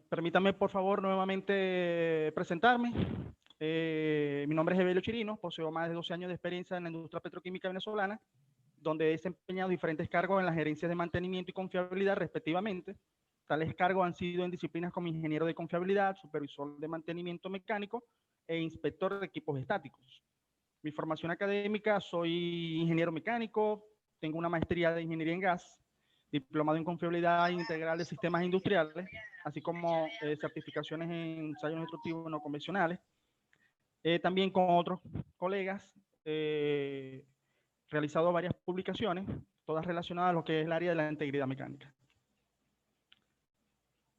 Permítame, por favor, nuevamente presentarme. Mi nombre es Evelio Chirino, poseo más de 12 años de experiencia en la industria petroquímica venezolana, donde he desempeñado diferentes cargos en las gerencias de mantenimiento y confiabilidad, respectivamente. Tales cargos han sido en disciplinas como ingeniero de confiabilidad, supervisor de mantenimiento mecánico e inspector de equipos estáticos. Mi formación académica: soy ingeniero mecánico, tengo una maestría de ingeniería en gas, diplomado en confiabilidad integral de sistemas industriales, así como certificaciones en ensayos instructivos no convencionales. También con otros colegas realizado varias publicaciones, todas relacionadas a lo que es el área de la integridad mecánica.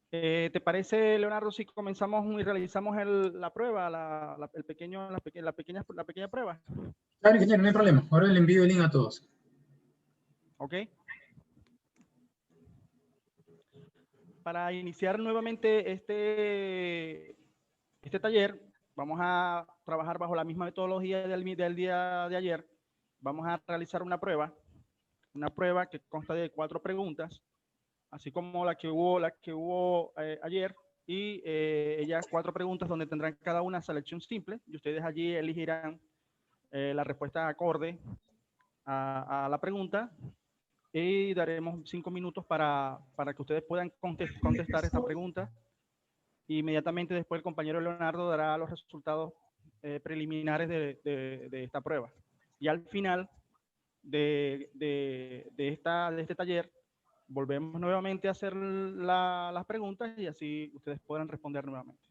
¿Te parece, Leonardo, si comenzamos y realizamos la prueba, la pequeña prueba? Claro, ingeniero, no hay problema. Ahora le envío el link a todos. Ok. Para iniciar nuevamente este taller, vamos a trabajar bajo la misma metodología del día de ayer. Vamos a realizar una prueba que consta de 4 preguntas, así como la que hubo ayer, y ellas 4 preguntas donde tendrán cada una selección simple, y ustedes allí elegirán la respuesta acorde a la pregunta, y daremos 5 minutos para que ustedes puedan contestar esta pregunta. Inmediatamente después el compañero Leonardo dará los resultados preliminares de esta prueba. Y al final de este taller, volvemos nuevamente a hacer las preguntas y así ustedes podrán responder nuevamente.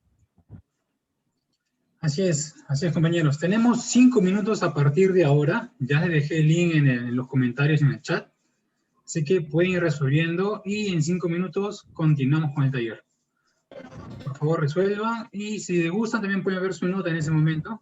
Así es, compañeros. Tenemos 5 minutos a partir de ahora. Ya les dejé el link en los comentarios en el chat. Así que pueden ir resolviendo y en 5 minutos continuamos con el taller. Por favor, resuelvan. Y si les gustan, también pueden ver su nota en ese momento.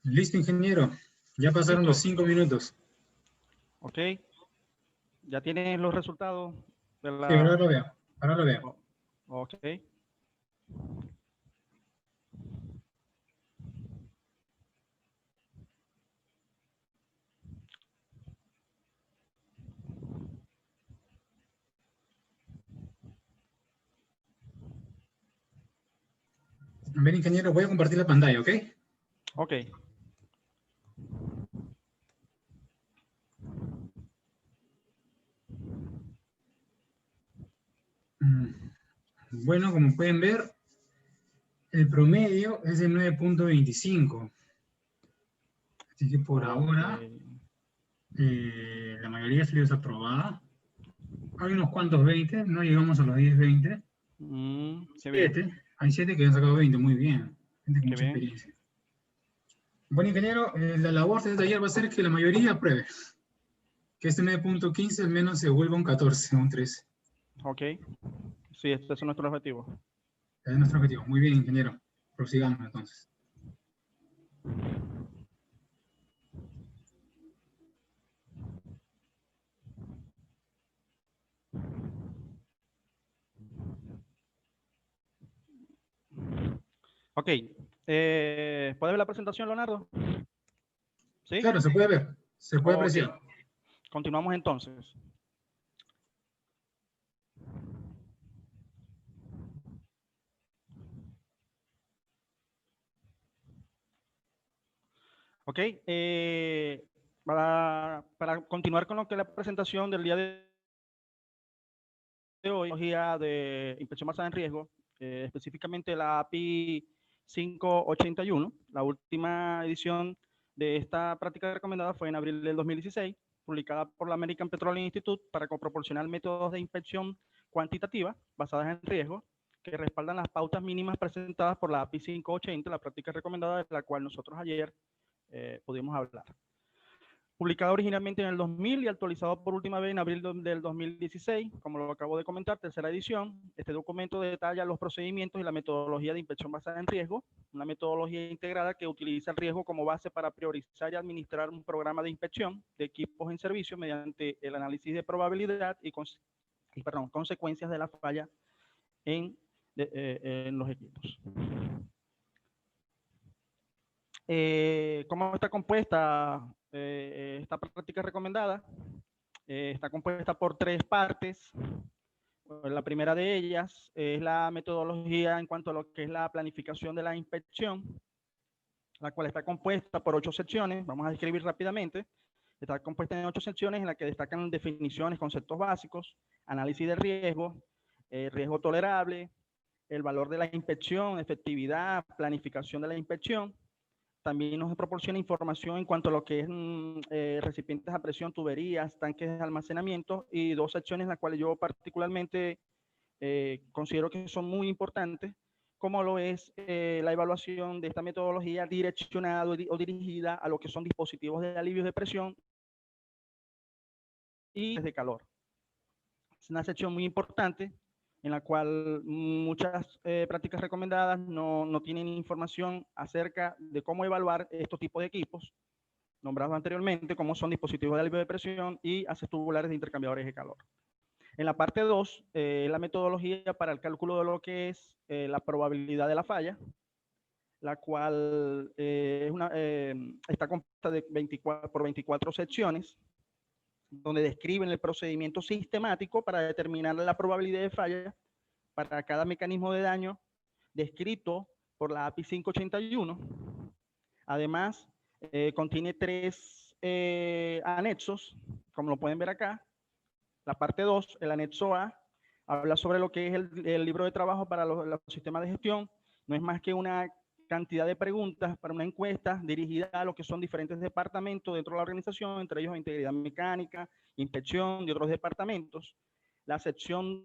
Listo, ingeniero. Ya pasaron los 5 minutos. Ok. ¿Ya tienes los resultados de la... Sí, ahora lo veo. Ahora lo veo. Ok. A ver, ingeniero, voy a compartir la pantalla, ¿ok? Ok. Bueno, como pueden ver, el promedio es de 9.25. Así que por ahora, la mayoría ha sido desaprobada. Hay unos cuantos 20, no llegamos a los 10, 20. Qué bien. 7, hay 7 que han sacado 20, muy bien. Gente con Qué mucha bien. experiencia. Bueno, ingeniero, la labor de este taller va a ser que la mayoría apruebe. Que este 9.15 al menos se vuelva un 14, un 13. Ok. Sí, este es nuestro objetivo. Ese es nuestro objetivo. Muy bien, ingeniero. Prosigamos entonces. Ok. ¿Puedes ver la presentación, Leonardo? ¿Sí? Claro, se puede ver. Se puede Ok. apreciar. Continuamos entonces. Ok. Para continuar con lo que es la presentación del día de hoy, tecnología de inspección basada en riesgo, específicamente la API 581, la última edición de esta práctica recomendada fue en abril del 2016, publicada por la American Petroleum Institute para proporcionar métodos de inspección cuantitativa basadas en riesgo que respaldan las pautas mínimas presentadas por la API 580, la práctica recomendada de la cual nosotros ayer pudimos hablar. Publicado originalmente en el 2000 y actualizado por última vez en abril del 2016, como lo acabo de comentar, tercera edición. Este documento detalla los procedimientos y la metodología de inspección basada en riesgo, una metodología integrada que utiliza el riesgo como base para priorizar y administrar un programa de inspección de equipos en servicio mediante el análisis de probabilidad y consecuencias de la falla en los equipos. ¿Cómo está compuesta esta práctica recomendada? Está compuesta por 3 partes. La primera de ellas es la metodología en cuanto a lo que es la planificación de la inspección, la cual está compuesta por 8 secciones. Vamos a describir rápidamente. Está compuesta en 8 secciones en las que destacan definiciones, conceptos básicos, análisis de riesgo, riesgo tolerable, el valor de la inspección, efectividad, planificación de la inspección. También nos proporciona información en cuanto a lo que es recipientes a presión, tuberías, tanques de almacenamiento y 2 secciones en las cuales yo particularmente considero que son muy importantes, como lo es la evaluación de esta metodología direccionada o dirigida a lo que son dispositivos de alivio de presión y de calor. Es una sección muy importante en la cual muchas prácticas recomendadas no tienen información acerca de cómo evaluar estos tipos de equipos nombrados anteriormente, como son dispositivos de alivio de presión y haces tubulares de intercambiadores de calor. En la parte 2, la metodología para el cálculo de lo que es la probabilidad de la falla, la cual está compuesta por 24 secciones, donde describen el procedimiento sistemático para determinar la probabilidad de falla para cada mecanismo de daño descrito por la API 581. Además, contiene 3 anexos, como lo pueden ver acá. La parte 2, el anexo A, habla sobre lo que es el libro de trabajo para los sistemas de gestión. No es más que una cantidad de preguntas para una encuesta dirigida a lo que son diferentes departamentos dentro de la organización, entre ellos integridad mecánica, inspección y otros departamentos. La sección,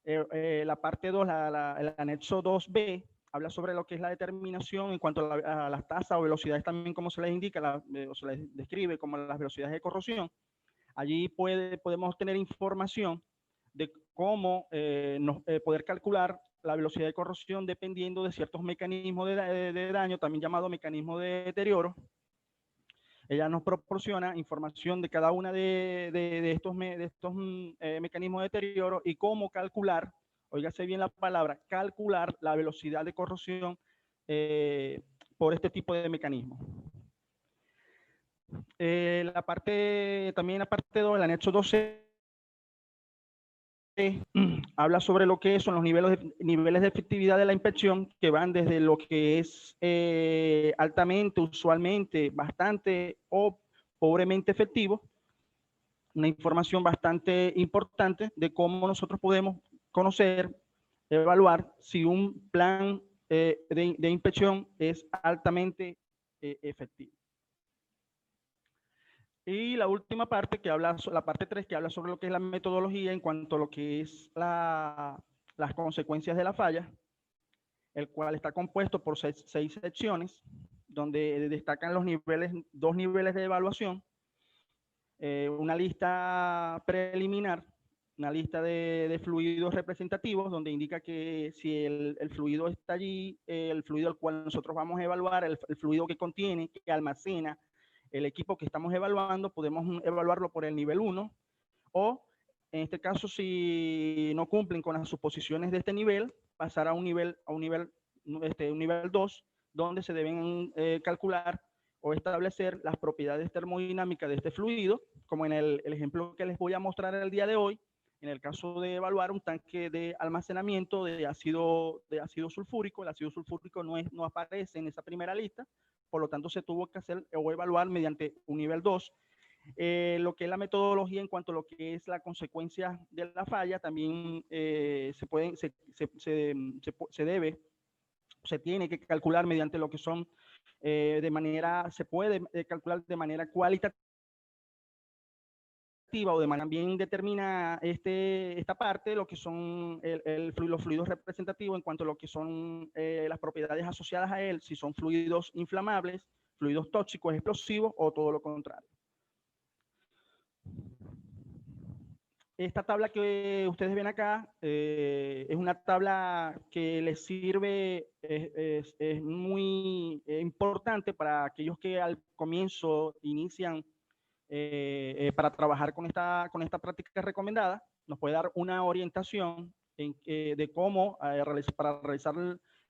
la parte 2, el anexo 2B, habla sobre lo que es la determinación en cuanto a las tasas o velocidades también, como se les indica, o se les describe como las velocidades de corrosión. Allí podemos tener información de cómo poder calcular la velocidad de corrosión dependiendo de ciertos mecanismos de daño, también llamado mecanismo de deterioro. Ella nos proporciona información de cada una de estos mecanismos de deterioro y cómo calcular, óigase bien la palabra, calcular la velocidad de corrosión por este tipo de mecanismos. También la parte 2, el anexo 12, habla sobre lo que son los niveles de efectividad de la inspección, que van desde lo que es altamente, usualmente, bastante o pobremente efectivo. Una información bastante importante de cómo nosotros podemos conocer, evaluar si un plan de inspección es altamente efectivo. Y la última parte que habla, la parte 3, que habla sobre lo que es la metodología en cuanto a lo que es las consecuencias de la falla, el cual está compuesto por 6 secciones, donde destacan los niveles, 2 niveles de evaluación, una lista preliminar, una lista de fluidos representativos, donde indica que si el fluido está allí, el fluido al cual nosotros vamos a evaluar, el fluido que contiene, que almacena el equipo que estamos evaluando, podemos evaluarlo por el nivel 1, o en este caso, si no cumplen con las suposiciones de este nivel, pasar a un nivel 2, donde se deben calcular o establecer las propiedades termodinámicas de este fluido, como en el ejemplo que les voy a mostrar el día de hoy, en el caso de evaluar un tanque de almacenamiento de ácido sulfúrico. El ácido sulfúrico no aparece en esa primera lista, por lo tanto se tuvo que hacer o evaluar mediante un nivel 2. Lo que es la metodología en cuanto a lo que es la consecuencia de la falla, también se tiene que calcular mediante lo que son se puede calcular de manera cualitativa o de manera también determina esta parte, lo que son los fluidos representativos en cuanto a lo que son las propiedades asociadas a él, si son fluidos inflamables, fluidos tóxicos, explosivos o todo lo contrario. Esta tabla que ustedes ven acá es una tabla que les sirve, es muy importante para aquellos que al comienzo inician para trabajar con esta práctica recomendada. Nos puede dar una orientación de cómo para realizar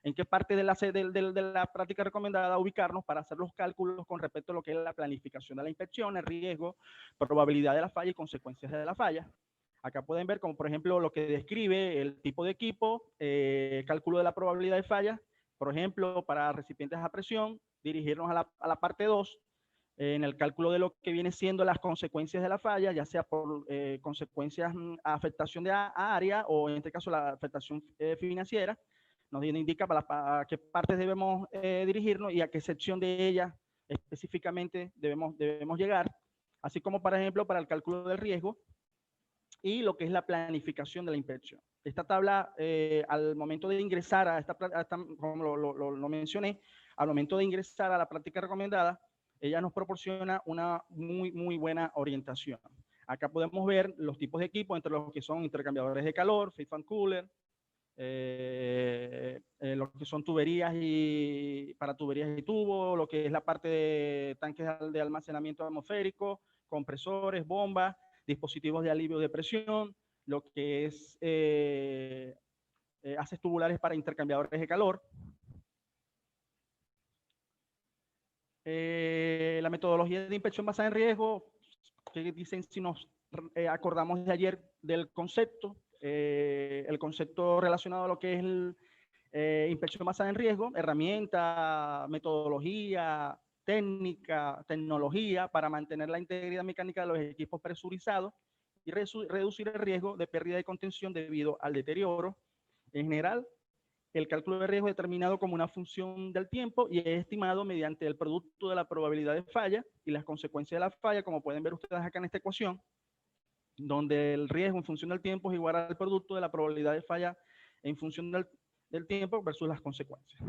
en qué parte de la práctica recomendada ubicarnos para hacer los cálculos con respecto a lo que es la planificación de la inspección, el riesgo, probabilidad de la falla y consecuencias de la falla. Acá pueden ver como por ejemplo lo que describe el tipo de equipo, cálculo de la probabilidad de falla, por ejemplo, para recipientes a presión, dirigirnos a la parte 2, en el cálculo de lo que viene siendo las consecuencias de la falla, ya sea por consecuencias, afectación de área o en este caso la afectación financiera, nos indica para qué partes debemos dirigirnos y a qué sección de ella específicamente debemos llegar, así como por ejemplo para el cálculo del riesgo y lo que es la planificación de la inspección. Esta tabla, al momento de ingresar a esta como lo mencioné, al momento de ingresar a la práctica recomendada, ella nos proporciona una muy buena orientación. Acá podemos ver los tipos de equipo, entre los que son intercambiadores de calor, feed fan cooler, lo que son tuberías para tuberías y tubos, lo que es la parte de tanques de almacenamiento atmosférico, compresores, bombas, dispositivos de alivio de presión, lo que es haces tubulares para intercambiadores de calor. La metodología de inspección basada en riesgo, que dicen si nos acordamos de ayer del concepto, el concepto relacionado a lo que es inspección basada en riesgo, herramienta, metodología, técnica, tecnología para mantener la integridad mecánica de los equipos presurizados y reducir el riesgo de pérdida de contención debido al deterioro. En general, el cálculo de riesgo es determinado como una función del tiempo y es estimado mediante el producto de la probabilidad de falla y las consecuencias de la falla, como pueden ver ustedes acá en esta ecuación, donde el riesgo en función del tiempo es igual al producto de la probabilidad de falla en función del tiempo versus las consecuencias.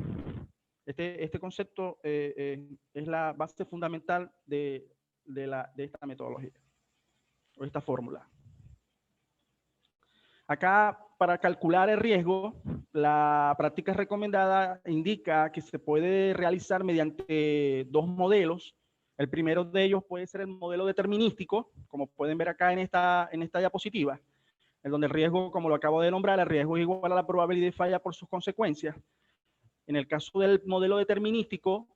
Este concepto es la base fundamental de esta metodología o esta fórmula. Acá, para calcular el riesgo, la práctica recomendada indica que se puede realizar mediante dos modelos. El primero de ellos puede ser el modelo determinístico, como pueden ver acá en esta diapositiva, en donde el riesgo, como lo acabo de nombrar, el riesgo es igual a la probabilidad de falla por sus consecuencias. En el caso del modelo determinístico,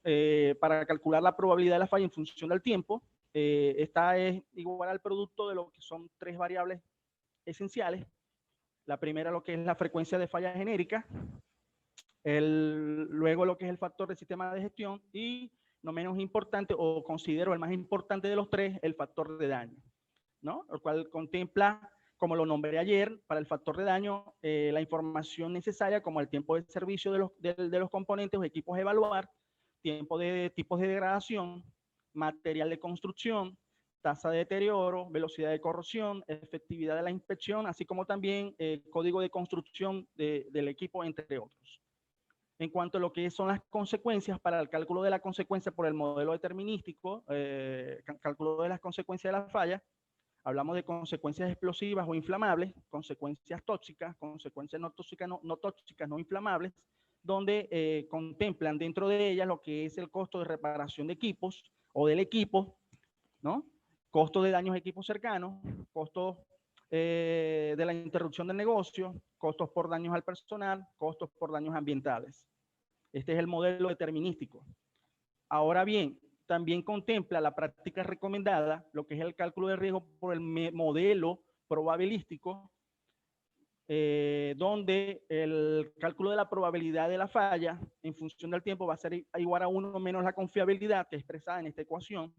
para calcular la probabilidad de la falla en función del tiempo, esta es igual al producto de lo que son tres variables esenciales. La primera, lo que es la frecuencia de falla genérica, luego lo que es el factor del sistema de gestión y, no menos importante, o considero el más importante de los tres, el factor de daño, ¿no? El cual contempla, como lo nombré ayer, para el factor de daño, la información necesaria como el tiempo de servicio de los componentes o equipos a evaluar, tiempo de tipos de degradación, material de construcción, tasa de deterioro, velocidad de corrosión, efectividad de la inspección, así como también el código de construcción del equipo, entre otros. En cuanto a lo que son las consecuencias, para el cálculo de la consecuencia por el modelo determinístico, cálculo de las consecuencias de la falla, hablamos de consecuencias explosivas o inflamables, consecuencias tóxicas, consecuencias no tóxicas, no inflamables, donde contemplan dentro de ellas lo que es el costo de reparación de equipos o del equipo, ¿no? Costos de daños a equipos cercanos, costos de la interrupción del negocio, costos por daños al personal, costos por daños ambientales. Este es el modelo determinístico. Ahora bien, también contempla la práctica recomendada, lo que es el cálculo de riesgo por el modelo probabilístico, donde el cálculo de la probabilidad de la falla en función del tiempo va a ser igual a 1 menos la confiabilidad, que es expresada en esta ecuación.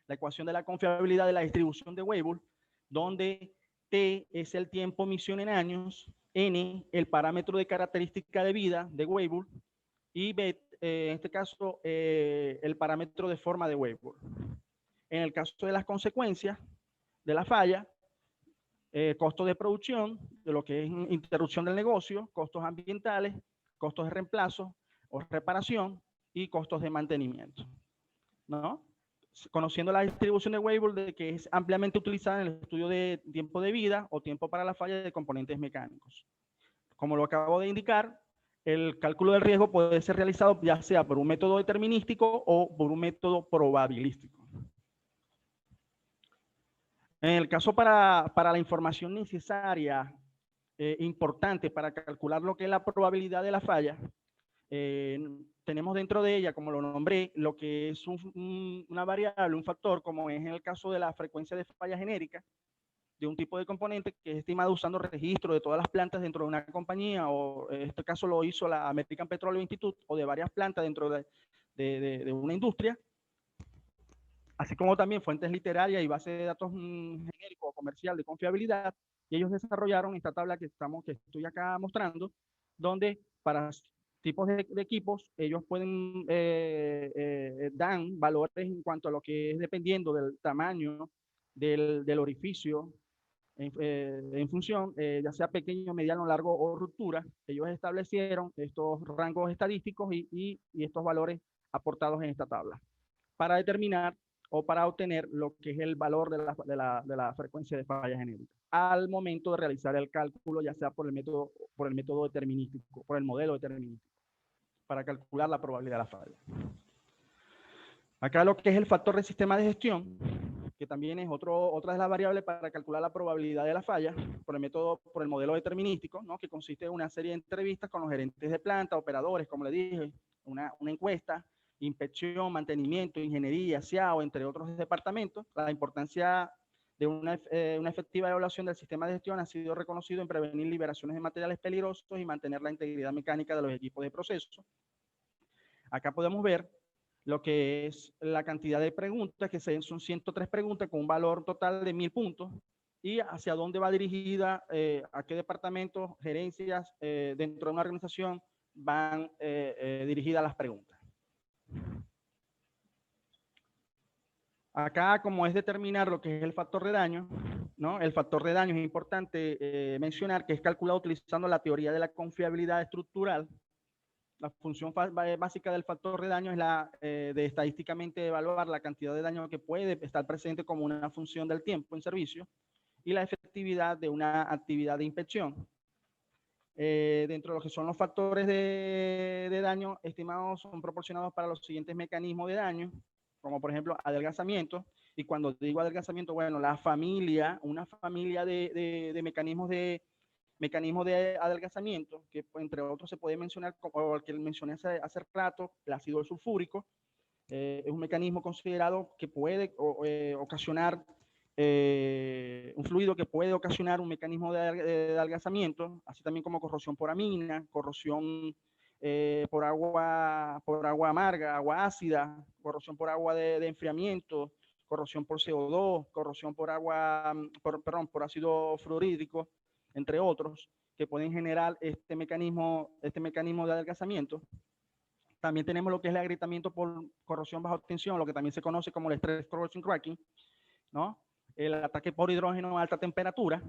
La ecuación de la confiabilidad de la distribución de Weibull, donde T es el tiempo misión en años, N el parámetro de característica de vida de Weibull y B, en este caso, el parámetro de forma de Weibull. En el caso de las consecuencias de la falla, costo de producción, de lo que es interrupción del negocio, costos ambientales, costos de reemplazo o reparación y costos de mantenimiento, ¿no? conociendo la distribución de Weibull, que es ampliamente utilizada en el estudio de tiempo de vida o tiempo para la falla de componentes mecánicos. Como lo acabo de indicar, el cálculo del riesgo puede ser realizado ya sea por un método determinístico o por un método probabilístico. En el caso para la información necesaria, importante para calcular lo que es la probabilidad de la falla, tenemos dentro de ella, como lo nombré, lo que es una variable, un factor, como es en el caso de la frecuencia de falla genérica de un tipo de componente que es estimado usando registro de todas las plantas dentro de una compañía, o en este caso lo hizo la American Petroleum Institute, o de varias plantas dentro de una industria, así como también fuentes literarias y base de datos genérico o comercial de confiabilidad, y ellos desarrollaron esta tabla que estoy acá mostrando, donde para tipos de equipos, ellos pueden, dan valores en cuanto a lo que es dependiendo del tamaño del orificio, en función, ya sea pequeño, mediano, largo o ruptura. Ellos establecieron estos rangos estadísticos y estos valores aportados en esta tabla para determinar o para obtener lo que es el valor de la frecuencia de falla genérica al momento de realizar el cálculo, ya sea por el método determinístico, por el modelo determinístico, para calcular la probabilidad de la falla. Acá lo que es el factor de sistema de gestión, que también es otra de las variables para calcular la probabilidad de la falla por el modelo determinístico, ¿no? Que consiste en una serie de entrevistas con los gerentes de planta, operadores, como le dije, una encuesta, inspección, mantenimiento, ingeniería, SIAO, entre otros departamentos. La importancia de una efectiva evaluación del sistema de gestión ha sido reconocido en prevenir liberaciones de materiales peligrosos y mantener la integridad mecánica de los equipos de proceso. Acá podemos ver lo que es la cantidad de preguntas, que son 103 preguntas con un valor total de 1000 puntos, y hacia dónde va dirigida, a qué departamentos, gerencias dentro de una organización van dirigidas las preguntas. Acá, como es determinar lo que es el factor de daño, ¿no? El factor de daño es importante mencionar que es calculado utilizando la teoría de la confiabilidad estructural. La función básica del factor de daño es la de estadísticamente evaluar la cantidad de daño que puede estar presente como una función del tiempo en servicio y la efectividad de una actividad de inspección. Dentro de lo que son los factores de daño estimados, son proporcionados para los siguientes mecanismos de daño, como por ejemplo adelgazamiento. Y cuando digo adelgazamiento, bueno, una familia de mecanismos de adelgazamiento, que entre otros se puede mencionar, como el que mencioné hace rato, el ácido sulfúrico. Es un mecanismo considerado que puede ocasionar un fluido que puede ocasionar un mecanismo de adelgazamiento, así también como corrosión por amina, corrosión por agua amarga, agua ácida, corrosión por agua de enfriamiento, corrosión por CO2, corrosión por por ácido fluorhídrico, entre otros, que pueden generar este mecanismo de adelgazamiento. También tenemos lo que es el agrietamiento por corrosión bajo tensión, lo que también se conoce como el stress corrosion cracking, ¿no? El ataque por hidrógeno a alta temperatura,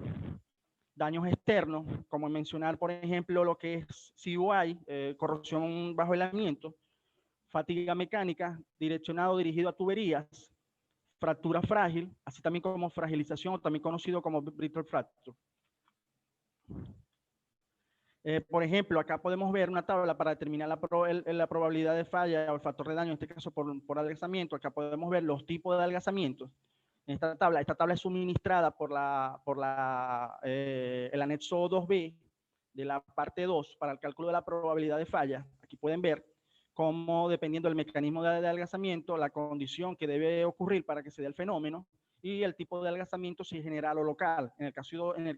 daños externos, como mencionar, por ejemplo, lo que es CUI, corrosión bajo helamiento, fatiga mecánica, dirigido a tuberías, fractura frágil, así también como fragilización, también conocido como brittle fracture. Por ejemplo, acá podemos ver una tabla para determinar la probabilidad de falla o el factor de daño, en este caso por adelgazamiento. Acá podemos ver los tipos de adelgazamientos. Esta tabla es suministrada por el anexo 2B de la parte 2 para el cálculo de la probabilidad de falla. Aquí pueden ver cómo, dependiendo del mecanismo de adelgazamiento, la condición que debe ocurrir para que se dé el fenómeno y el tipo de adelgazamiento, si es general o local. En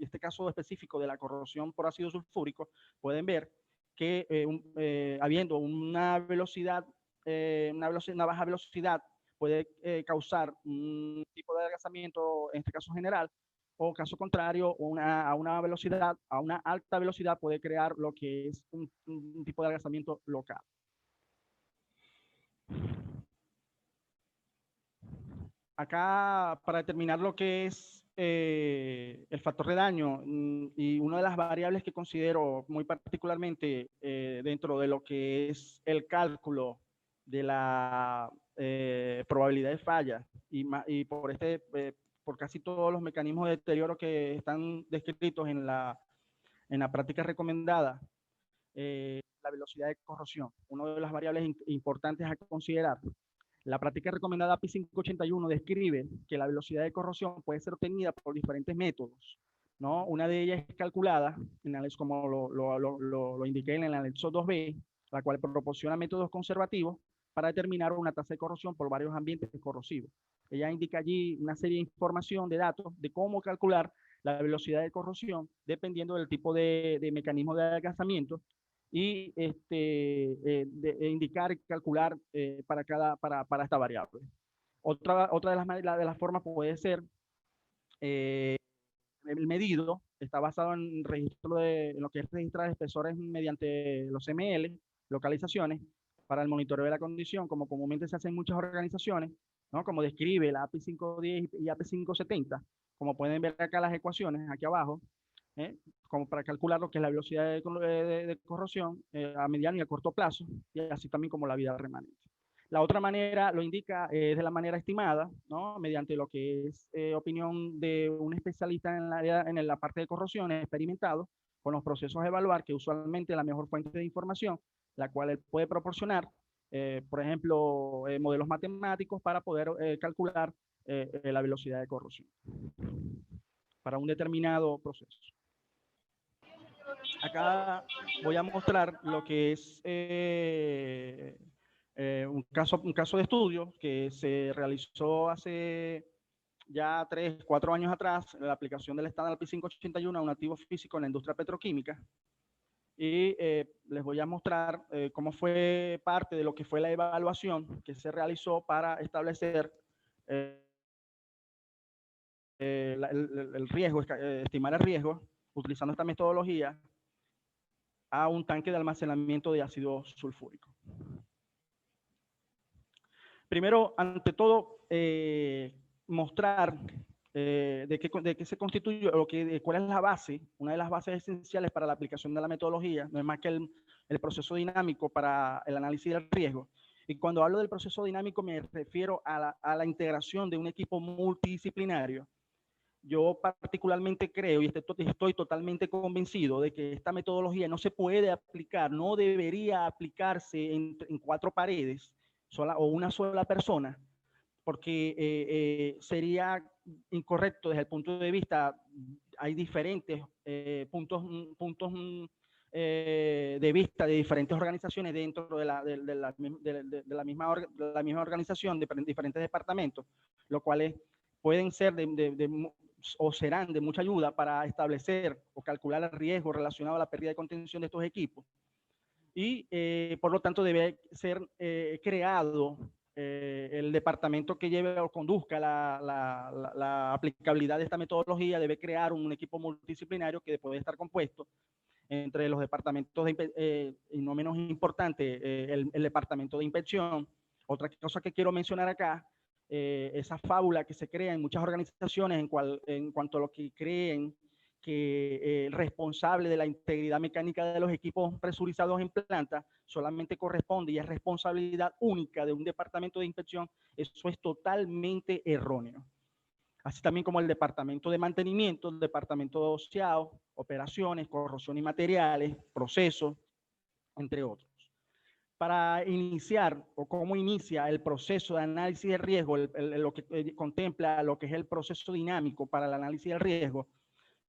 este caso específico de la corrosión por ácido sulfúrico, pueden ver que habiendo una baja velocidad, puede causar un tipo de adelgazamiento, en este caso general, o caso contrario, a una alta velocidad puede crear lo que es un tipo de adelgazamiento local. Acá, para determinar lo que es el factor de daño, y una de las variables que considero muy particularmente dentro de lo que es el cálculo de la probabilidad de falla y por casi todos los mecanismos de deterioro que están descritos en la práctica recomendada, la velocidad de corrosión, una de las variables importantes a considerar. La práctica recomendada API 581 describe que la velocidad de corrosión puede ser obtenida por diferentes métodos, ¿no? Una de ellas es calculada, como lo indiqué en el anexo 2B, la cual proporciona métodos conservativos para determinar una tasa de corrosión por varios ambientes corrosivos. Ella indica allí una serie de información, de datos, de cómo calcular la velocidad de corrosión dependiendo del tipo de mecanismo de adelgazamiento y indicar y calcular para esta variable. Otra de las formas puede ser el medido, está basado en registro en lo que es registrar espesores mediante los ML, localizaciones, para el monitoreo de la condición, como comúnmente se hace en muchas organizaciones, ¿no? Como describe la API 510 y API 570, como pueden ver acá las ecuaciones, aquí abajo, como para calcular lo que es la velocidad de corrosión a mediano y a corto plazo, y así también como la vida remanente. La otra manera lo indica es de la manera estimada, ¿no? Mediante lo que es opinión de un especialista en la parte de corrosión experimentado con los procesos de evaluar, que usualmente es la mejor fuente de información, la cual él puede proporcionar, por ejemplo, modelos matemáticos para poder calcular la velocidad de corrosión para un determinado proceso. Acá voy a mostrar lo que es un caso de estudio que se realizó hace ya 3, 4 años atrás, la aplicación del estándar API 581 a un activo físico en la industria petroquímica. Y les voy a mostrar cómo fue parte de lo que fue la evaluación que se realizó para establecer el riesgo, estimar el riesgo, utilizando esta metodología a un tanque de almacenamiento de ácido sulfúrico. Primero, ante todo, mostrar de qué se constituye, cuál es la base, una de las bases esenciales para la aplicación de la metodología, no es más que el proceso dinámico para el análisis del riesgo. Y cuando hablo del proceso dinámico me refiero a la integración de un equipo multidisciplinario. Yo particularmente creo y estoy totalmente convencido de que esta metodología no se puede aplicar, no debería aplicarse en 4 paredes o una sola persona, porque sería incorrecto desde el punto de vista, hay diferentes puntos de vista de diferentes organizaciones dentro de la misma organización, de diferentes departamentos, los cuales pueden ser o serán de mucha ayuda para establecer o calcular el riesgo relacionado a la pérdida de contención de estos equipos. Y por lo tanto debe ser creado el departamento que lleve o conduzca la aplicabilidad de esta metodología, debe crear un equipo multidisciplinario que puede estar compuesto entre los departamentos, y no menos importante, el departamento de inspección. Otra cosa que quiero mencionar acá, esa fábula que se crea en muchas organizaciones en cuanto a lo que creen que el responsable de la integridad mecánica de los equipos presurizados en planta solamente corresponde y es responsabilidad única de un departamento de inspección. Eso es totalmente erróneo. Así también como el departamento de mantenimiento, el departamento de oceado, operaciones, corrosión y materiales, procesos, entre otros. Para iniciar o cómo inicia el proceso de análisis de riesgo, lo que contempla lo que es el proceso dinámico para el análisis del riesgo,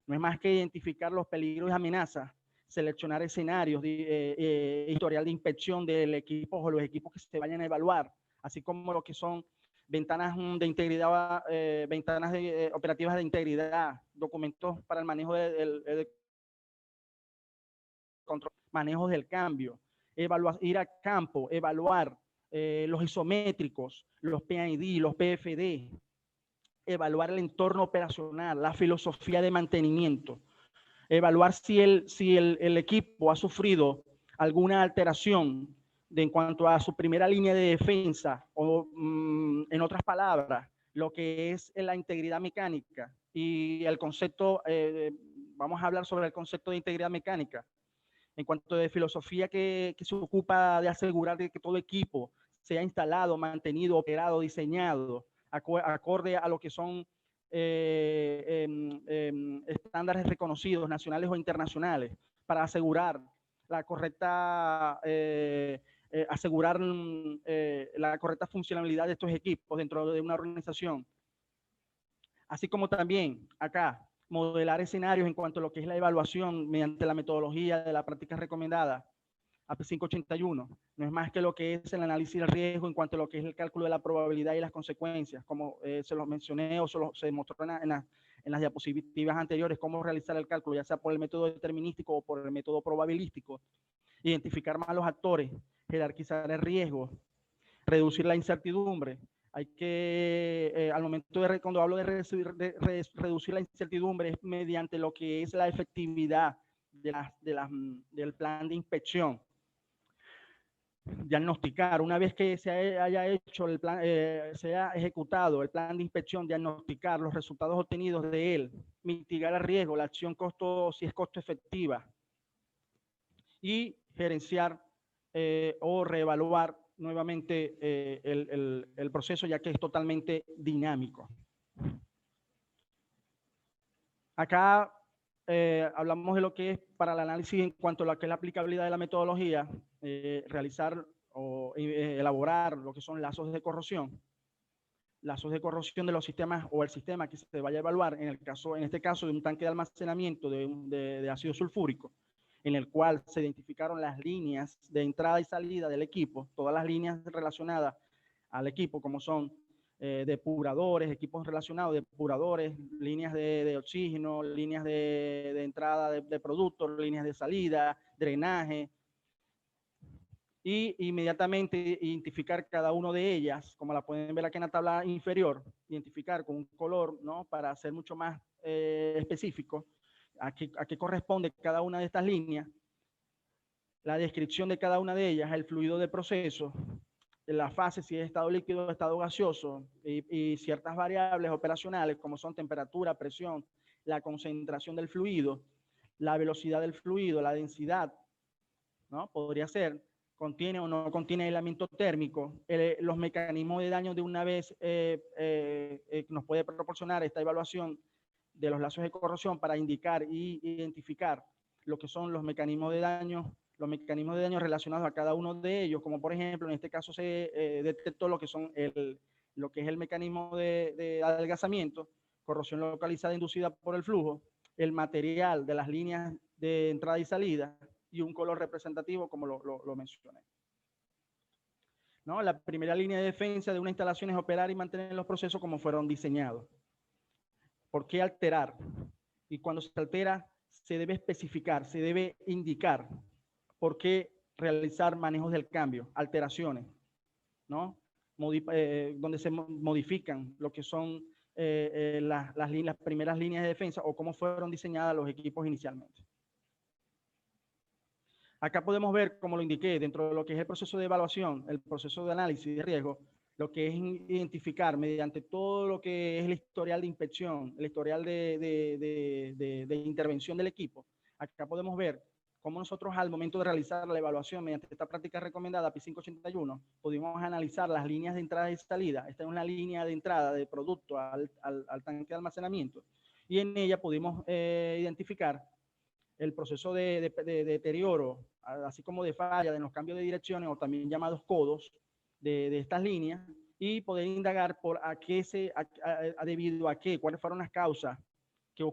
no es más que identificar los peligros y amenazas, seleccionar escenarios, historial de inspección del equipo o los equipos que se vayan a evaluar, así como lo que son ventanas de integridad, ventanas operativas de integridad, documentos para el manejo del control, manejos del cambio, ir a campo, evaluar los isométricos, los PID, los PFD, evaluar el entorno operacional, la filosofía de mantenimiento, evaluar si el equipo ha sufrido alguna alteración en cuanto a su primera línea de defensa o, en otras palabras, lo que es la integridad mecánica y el concepto, vamos a hablar sobre el concepto de integridad mecánica en cuanto de filosofía que se ocupa de asegurar de que todo equipo sea instalado, mantenido, operado, diseñado, acorde a lo que son estándares reconocidos, nacionales o internacionales, para asegurar la correcta, la correcta funcionalidad de estos equipos dentro de una organización. Así como también acá, modelar escenarios en cuanto a lo que es la evaluación mediante la metodología de la práctica recomendada, API 581. No es más que lo que es el análisis del riesgo en cuanto a lo que es el cálculo de la probabilidad y las consecuencias, como se los mencioné o se mostró en las diapositivas anteriores, cómo realizar el cálculo, ya sea por el método determinístico o por el método probabilístico. Identificar más los actores, jerarquizar el riesgo, reducir la incertidumbre. Hay que, al momento cuando hablo de reducir la incertidumbre, es mediante lo que es la efectividad del plan de inspección. Diagnosticar, una vez que se haya hecho el plan, se haya ejecutado el plan de inspección, diagnosticar los resultados obtenidos de él, mitigar el riesgo, la acción si es costo efectiva, y gerenciar o reevaluar nuevamente el proceso, ya que es totalmente dinámico. Acá hablamos de lo que es para el análisis en cuanto a lo que es la aplicabilidad de la metodología, realizar o elaborar lo que son lazos de corrosión de los sistemas o el sistema que se vaya a evaluar, en este caso de un tanque de almacenamiento de ácido sulfúrico, en el cual se identificaron las líneas de entrada y salida del equipo, todas las líneas relacionadas al equipo, como son depuradores, equipos relacionados, depuradores, líneas de oxígeno, líneas de entrada de productos, líneas de salida, drenaje, y inmediatamente identificar cada una de ellas, como la pueden ver aquí en la tabla inferior, identificar con un color, ¿no? Para ser mucho más específico a qué corresponde cada una de estas líneas, la descripción de cada una de ellas, el fluido de proceso, la fase, si es estado líquido o estado gaseoso, y ciertas variables operacionales como son temperatura, presión, la concentración del fluido, la velocidad del fluido, la densidad, ¿no? Podría ser, contiene o no contiene aislamiento térmico, los mecanismos de daño de una vez nos puede proporcionar esta evaluación de los lazos de corrosión para indicar y identificar lo que son los mecanismos de daño relacionados a cada uno de ellos, como por ejemplo en este caso se detectó lo que es el mecanismo de adelgazamiento, corrosión localizada inducida por el flujo, el material de las líneas de entrada y salida y un color representativo como lo mencioné. ¿No? La primera línea de defensa de una instalación es operar y mantener los procesos como fueron diseñados. ¿Por qué alterar? Y cuando se altera, se debe especificar, se debe indicar por qué realizar manejos del cambio, alteraciones, ¿no? Donde se modifican lo que son las primeras líneas de defensa o cómo fueron diseñadas los equipos inicialmente. Acá podemos ver, como lo indiqué, dentro de lo que es el proceso de evaluación, el proceso de análisis de riesgo, lo que es identificar mediante todo lo que es el historial de inspección, el historial de intervención del equipo. Acá podemos ver cómo nosotros al momento de realizar la evaluación mediante esta práctica recomendada API 581, pudimos analizar las líneas de entrada y salida. Esta es una línea de entrada de producto al tanque de almacenamiento y en ella pudimos identificar el proceso de deterioro, así como de falla en los cambios de direcciones o también llamados codos de estas líneas y poder indagar por debido a qué, cuáles fueron las causas que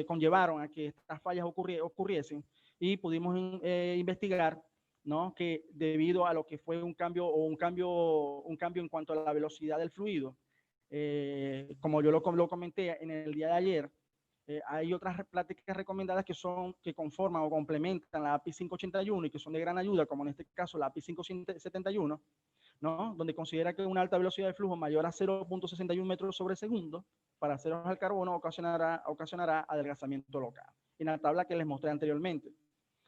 conllevaron a que estas fallas ocurriesen y pudimos investigar, ¿no? Que debido a lo que fue un cambio en cuanto a la velocidad del fluido, como yo lo comenté en el día de ayer, hay otras prácticas recomendadas que conforman o complementan la API 581 y que son de gran ayuda, como en este caso la API 571, ¿no? Donde considera que una alta velocidad de flujo mayor a 0.61 metros sobre segundo para aceros al carbono ocasionará adelgazamiento local, en la tabla que les mostré anteriormente.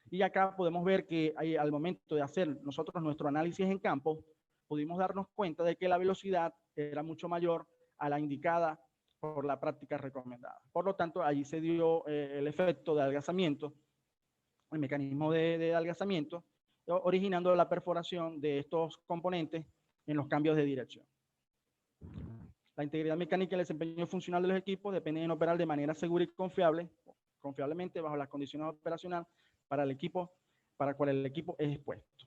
Y acá podemos ver que al momento de hacer nosotros nuestro análisis en campo, pudimos darnos cuenta de que la velocidad era mucho mayor a la indicada por la práctica recomendada. Por lo tanto, allí se dio el efecto de adelgazamiento, el mecanismo de adelgazamiento, originando la perforación de estos componentes en los cambios de dirección. La integridad mecánica y el desempeño funcional de los equipos dependen en operar de manera segura y confiablemente bajo las condiciones operacionales para el equipo, para el cual el equipo es expuesto.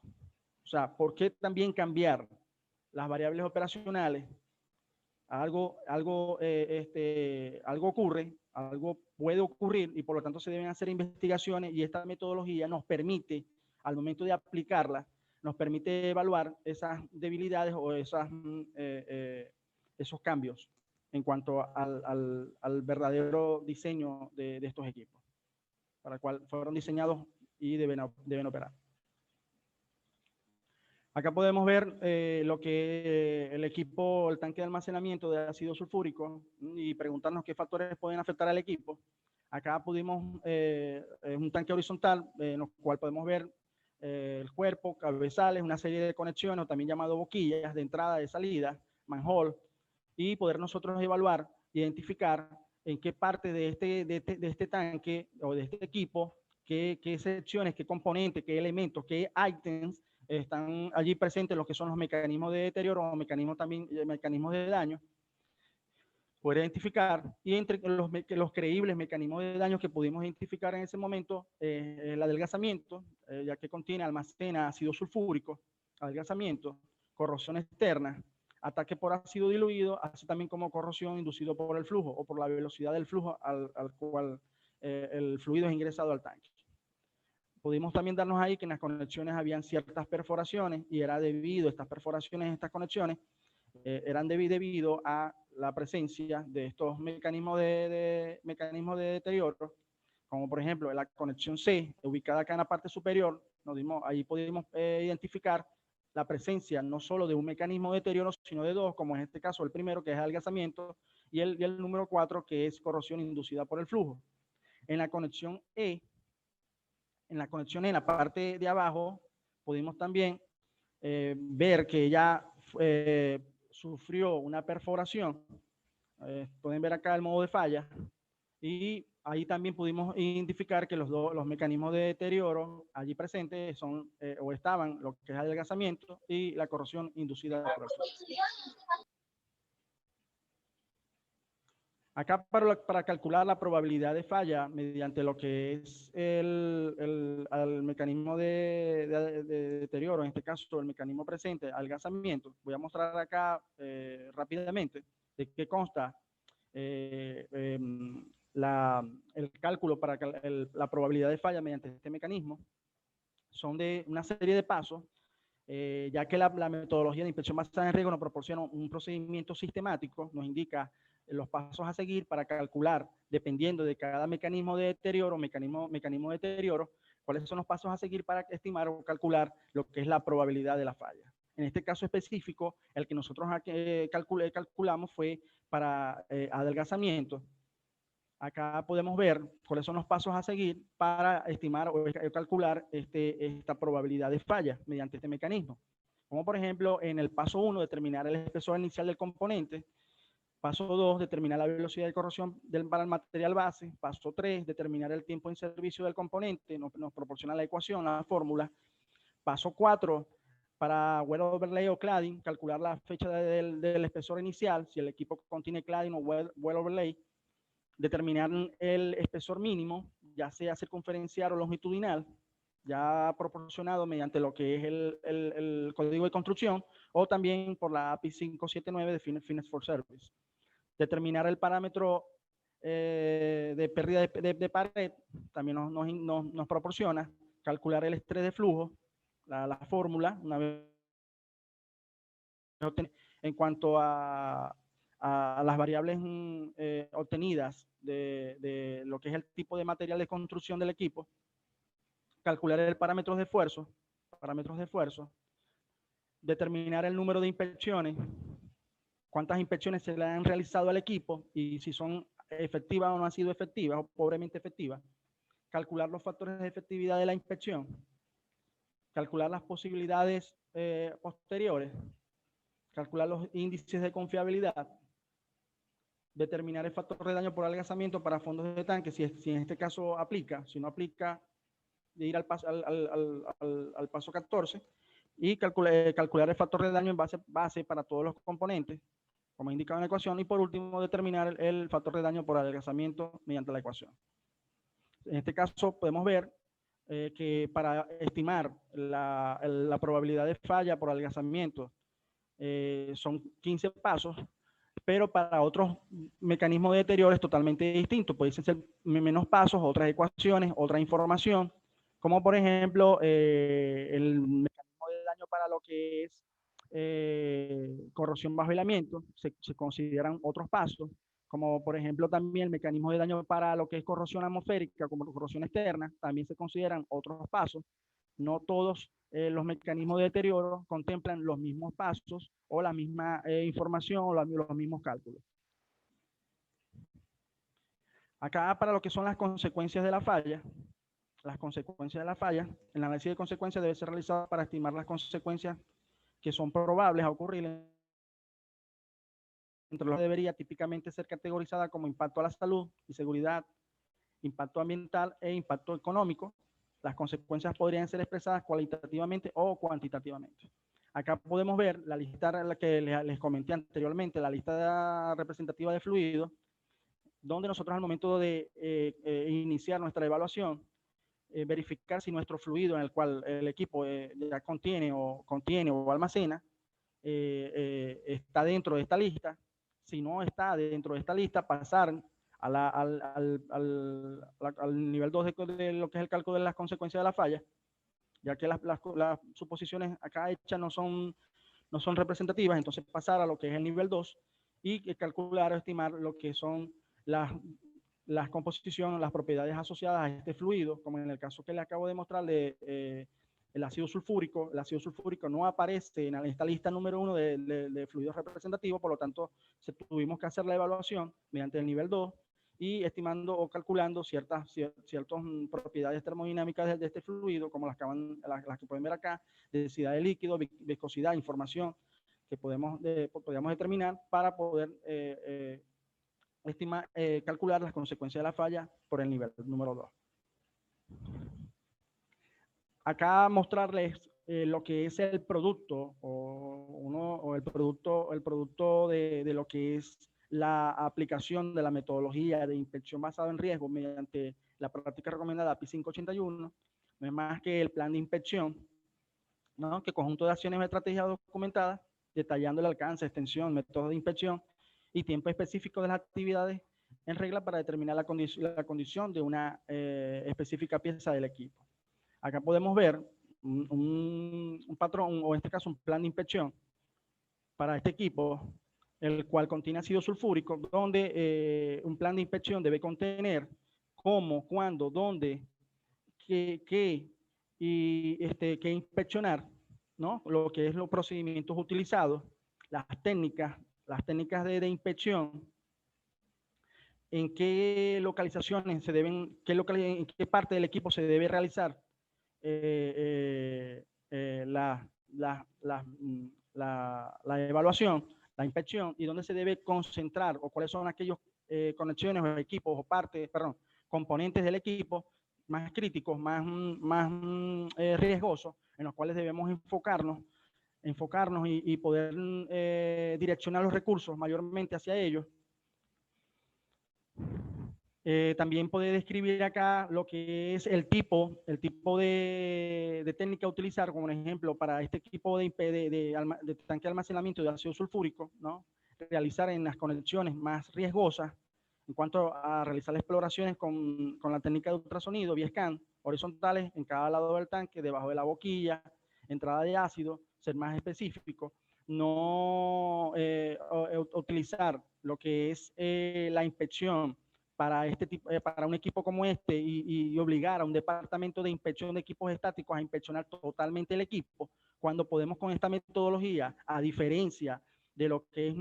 O sea, ¿por qué también cambiar las variables operacionales? Algo ocurre, algo puede ocurrir y por lo tanto se deben hacer investigaciones y esta metodología nos permite, al momento de aplicarla, nos permite evaluar esas debilidades o esos cambios en cuanto al verdadero diseño de estos equipos, para el cual fueron diseñados y deben operar. Acá podemos ver lo que el equipo, el tanque de almacenamiento de ácido sulfúrico y preguntarnos qué factores pueden afectar al equipo. Acá pudimos, es un tanque horizontal en el cual podemos ver el cuerpo, cabezales, una serie de conexiones, o también llamado boquillas de entrada y de salida, manhole, y poder nosotros evaluar, identificar en qué parte de este tanque o de este equipo, qué secciones, qué componentes, qué elementos, qué ítems están allí presentes, los que son los mecanismos de deterioro o mecanismos de daño, poder identificar, y entre los creíbles mecanismos de daño que pudimos identificar en ese momento, el adelgazamiento, ya que almacena ácido sulfúrico, adelgazamiento, corrosión externa, ataque por ácido diluido, así también como corrosión inducido por el flujo o por la velocidad del flujo al cual el fluido es ingresado al tanque. Pudimos también darnos ahí que en las conexiones habían ciertas perforaciones y era debido a estas perforaciones, estas conexiones, eran debido a la presencia de estos mecanismos de deterioro, como por ejemplo la conexión C, ubicada acá en la parte superior. Ahí pudimos identificar la presencia no solo de un mecanismo de deterioro, sino de dos, como en este caso el primero, que es adelgazamiento, y el número 4, que es corrosión inducida por el flujo. En la conexión E, en la parte de abajo, pudimos también ver que ella sufrió una perforación. Pueden ver acá el modo de falla. Y ahí también pudimos identificar que los mecanismos de deterioro allí presentes son o estaban lo que es adelgazamiento y la corrosión inducida por el flujo. Acá para calcular la probabilidad de falla mediante lo que es el mecanismo de deterioro, en este caso el mecanismo presente, adelgazamiento, voy a mostrar acá rápidamente de qué consta el cálculo para la probabilidad de falla mediante este mecanismo. Son de una serie de pasos, ya que la metodología de inspección basada en riesgo nos proporciona un procedimiento sistemático, nos indica los pasos a seguir para calcular, dependiendo de cada mecanismo de deterioro, mecanismo de deterioro, cuáles son los pasos a seguir para estimar o calcular lo que es la probabilidad de la falla. En este caso específico, el que nosotros calculamos fue para adelgazamiento. Acá podemos ver cuáles son los pasos a seguir para estimar o calcular esta probabilidad de falla mediante este mecanismo. Como por ejemplo, en el paso 1, determinar el espesor inicial del componente. Paso 2, determinar la velocidad de corrosión para el material base. Paso 3, determinar el tiempo en servicio del componente. Nos proporciona la ecuación, la fórmula. Paso 4, para well overlay o cladding, calcular la fecha del espesor inicial, si el equipo contiene cladding o well overlay. Determinar el espesor mínimo, ya sea circunferencial o longitudinal, ya proporcionado mediante lo que es el código de construcción, o también por la API 579 de Fitness for Service. Determinar el parámetro de pérdida de pared, también nos proporciona. Calcular el estrés de flujo, la fórmula, una vez en cuanto a las variables obtenidas de lo que es el tipo de material de construcción del equipo. Calcular el parámetro de esfuerzo, determinar el número de inspecciones, cuántas inspecciones se le han realizado al equipo y si son efectivas o no han sido efectivas o pobremente efectivas. Calcular los factores de efectividad de la inspección. Calcular las posibilidades posteriores. Calcular los índices de confiabilidad. Determinar el factor de daño por adelgazamiento para fondos de tanque, si en este caso aplica. Si no aplica, de ir al paso 14 y calcular el factor de daño en base para todos los componentes, como indicado en la ecuación, y por último determinar el factor de daño por adelgazamiento mediante la ecuación. En este caso podemos ver que para estimar la probabilidad de falla por adelgazamiento son 15 pasos, pero para otros mecanismos de deterioro es totalmente distinto. Pueden ser menos pasos, otras ecuaciones, otra información, como por ejemplo el mecanismo de daño para lo que es corrosión bajo aislamiento, se consideran otros pasos, como por ejemplo también el mecanismo de daño para lo que es corrosión atmosférica, como corrosión externa, también se consideran otros pasos. No todos los mecanismos de deterioro contemplan los mismos pasos o la misma información o los mismos cálculos. Acá para lo que son las consecuencias de la falla, el análisis de consecuencias debe ser realizado para estimar las consecuencias que son probables a ocurrir. Entre los debería típicamente ser categorizada como impacto a la salud y seguridad, impacto ambiental e impacto económico. Las consecuencias podrían ser expresadas cualitativamente o cuantitativamente. Acá podemos ver la lista la que les comenté anteriormente, la lista representativa de fluidos, donde nosotros al momento de iniciar nuestra evaluación, verificar si nuestro fluido en el cual el equipo ya contiene o almacena está dentro de esta lista. Si no está dentro de esta lista, pasar al nivel 2 de lo que es el cálculo de las consecuencias de la falla, ya que las suposiciones acá hechas no son representativas, entonces pasar a lo que es el nivel 2 y calcular o estimar lo que son las composiciones, las propiedades asociadas a este fluido, como en el caso que le acabo de mostrar de el ácido sulfúrico. El ácido sulfúrico no aparece en esta lista número 1 de fluidos representativos, por lo tanto tuvimos que hacer la evaluación mediante el nivel 2 y estimando o calculando ciertas propiedades termodinámicas de este fluido, como las que pueden ver acá, densidad de líquido, viscosidad, información que podíamos determinar para poder calcular las consecuencias de la falla por el nivel número 2. Acá mostrarles lo que es el producto el producto de lo que es la aplicación de la metodología de inspección basada en riesgo mediante la práctica recomendada API 581. No es más que el plan de inspección, ¿no? Que conjunto de acciones o estrategias documentadas detallando el alcance, extensión, métodos de inspección y tiempo específico de las actividades en regla para determinar la condición de una específica pieza del equipo. Acá podemos ver un patrón, o en este caso un plan de inspección para este equipo, el cual contiene ácido sulfúrico, donde un plan de inspección debe contener cómo, cuándo, dónde, qué inspeccionar, ¿no? Lo que es los procedimientos utilizados, las técnicas de inspección, en qué localizaciones se deben, en qué parte del equipo se debe realizar la evaluación, la inspección, y dónde se debe concentrar o cuáles son aquellos conexiones o equipos o partes, componentes del equipo más críticos, más riesgosos, en los cuales debemos enfocarnos y poder direccionar los recursos mayormente hacia ellos. También puede describir acá lo que es el tipo de técnica a utilizar, como un ejemplo, para este equipo de tanque de almacenamiento de ácido sulfúrico, ¿no? Realizar en las conexiones más riesgosas, en cuanto a realizar exploraciones con la técnica de ultrasonido, vía scan, horizontales en cada lado del tanque, debajo de la boquilla, entrada de ácido, ser más específico, no utilizar lo que es la inspección para un equipo como este y obligar a un departamento de inspección de equipos estáticos a inspeccionar totalmente el equipo, cuando podemos con esta metodología, a diferencia de lo que es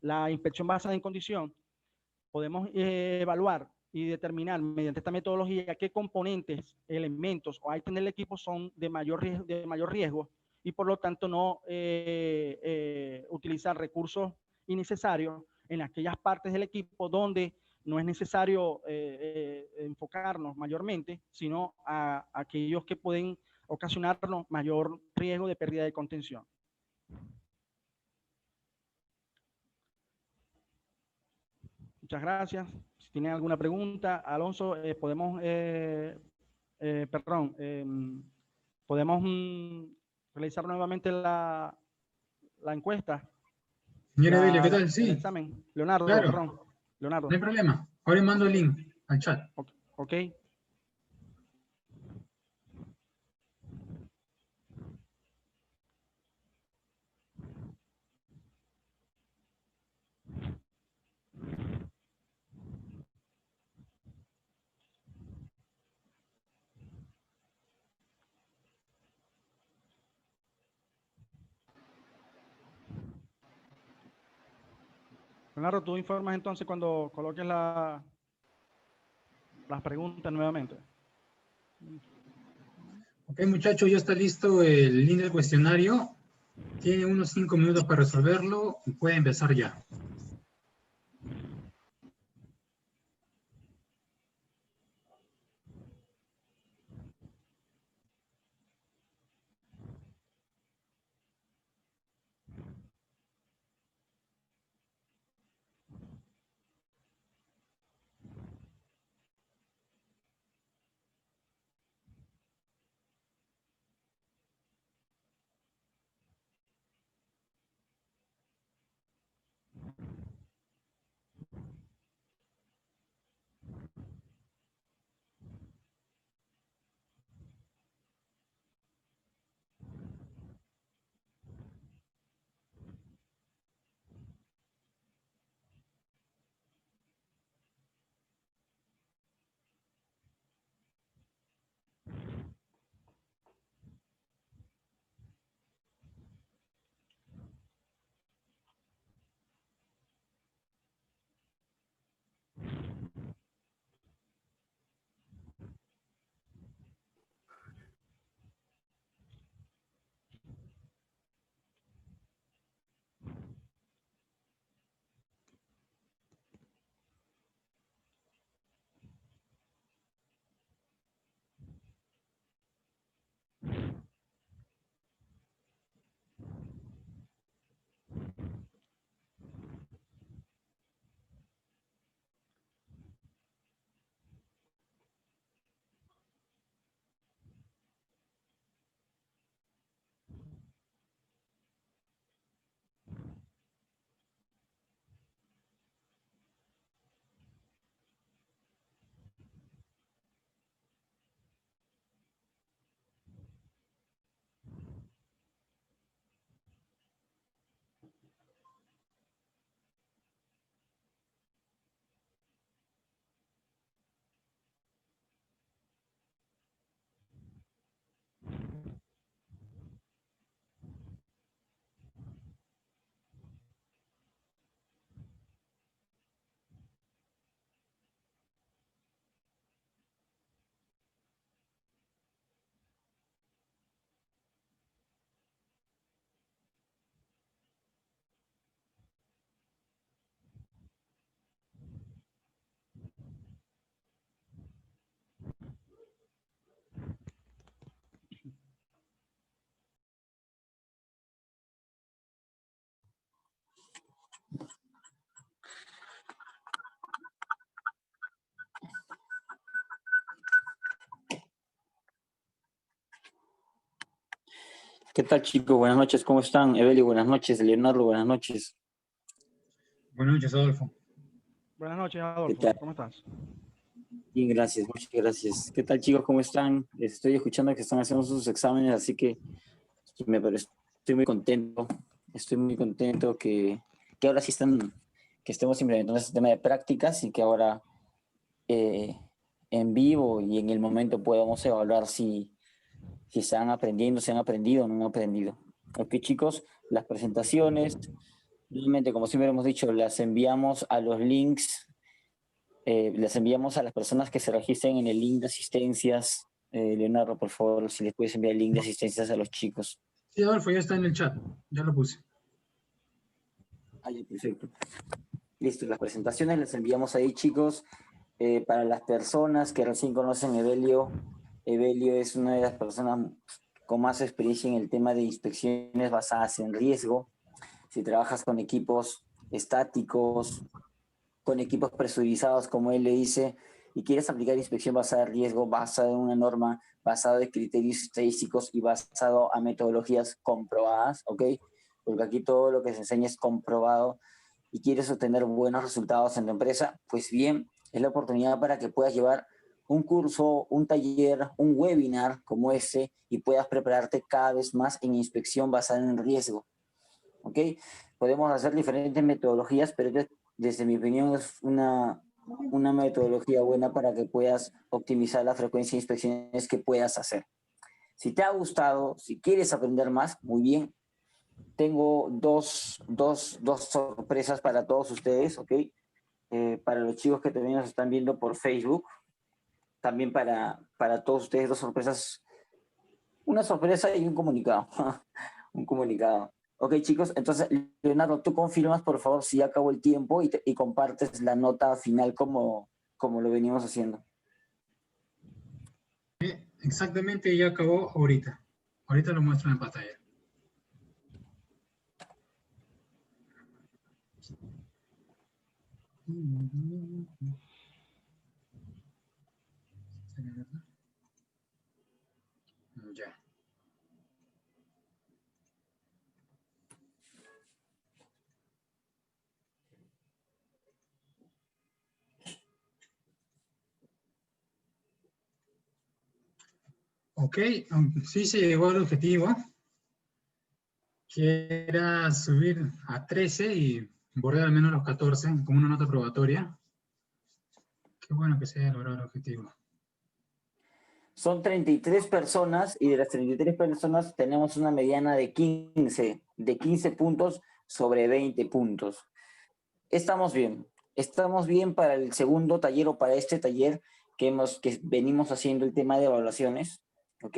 la inspección basada en condición, podemos evaluar y determinar mediante esta metodología qué componentes, elementos o ítems del equipo son de mayor riesgo y por lo tanto no utilizar recursos innecesarios en aquellas partes del equipo donde no es necesario enfocarnos mayormente, sino a aquellos que pueden ocasionarnos mayor riesgo de pérdida de contención. Muchas gracias. Si tienen alguna pregunta, Alonso, podemos realizar nuevamente la encuesta. Señora Evelio, ¿qué tal? El Sí, examen. Leonardo, claro, perdón. Leonardo. no hay problema. Ahora le mando el link al chat. Ok. Leonardo, tú informas entonces cuando coloques las preguntas nuevamente. Ok, muchachos, ya está listo el link del cuestionario. Tiene unos 5 minutos para resolverlo y puede empezar ya. ¿Qué tal, chicos? Buenas noches, ¿cómo están? Evelio, buenas noches. Leonardo, buenas noches. Buenas noches, Adolfo. Buenas noches, Adolfo. ¿Qué tal? ¿Cómo estás? Bien, gracias, muchas gracias. ¿Qué tal, chicos? ¿Cómo están? Estoy escuchando que están haciendo sus exámenes, así que estoy muy contento. Estoy muy contento que ahora sí que estemos implementando este tema de prácticas y que ahora en vivo y en el momento podamos evaluar si están aprendiendo, si han aprendido o no han aprendido. Ok, chicos, las presentaciones, nuevamente, como siempre hemos dicho, las enviamos a los links, las enviamos a las personas que se registren en el link de asistencias. Leonardo, por favor, si les puedes enviar el link de asistencias a los chicos. Sí, Adolfo, ya está en el chat. Ya lo puse. Ah, ya, perfecto. Listo, las presentaciones las enviamos ahí, chicos. Para las personas que recién conocen Evelio, Evelio es una de las personas con más experiencia en el tema de inspecciones basadas en riesgo. Si trabajas con equipos estáticos, con equipos presurizados, como él le dice, y quieres aplicar inspección basada en riesgo, basada en una norma, basado en criterios estadísticos y basado a metodologías comprobadas, ¿ok? Porque aquí todo lo que se enseña es comprobado y quieres obtener buenos resultados en tu empresa, pues bien, es la oportunidad para que puedas llevar un curso, un taller, un webinar como este y puedas prepararte cada vez más en inspección basada en riesgo, ¿ok? Podemos hacer diferentes metodologías, pero desde mi opinión es una metodología buena para que puedas optimizar la frecuencia de inspecciones que puedas hacer. Si te ha gustado, si quieres aprender más, muy bien. Tengo dos sorpresas para todos ustedes, ¿ok? Para los chicos que también nos están viendo por Facebook, también para todos ustedes dos sorpresas, una sorpresa y un comunicado, un comunicado. Ok, chicos, entonces, Leonardo, tú confirmas, por favor, si ya acabó el tiempo y compartes la nota final como lo venimos haciendo. Exactamente, ya acabó ahorita. Ahorita lo muestro en pantalla. Ya. Ok, sí se llegó al objetivo, que era subir a 13 y bordar al menos los 14 como una nota probatoria. Qué bueno que se haya logrado el objetivo. Son 33 personas y de las 33 personas tenemos una mediana de 15 puntos sobre 20 puntos. Estamos bien para el segundo taller o para este taller que venimos haciendo el tema de evaluaciones, ¿ok?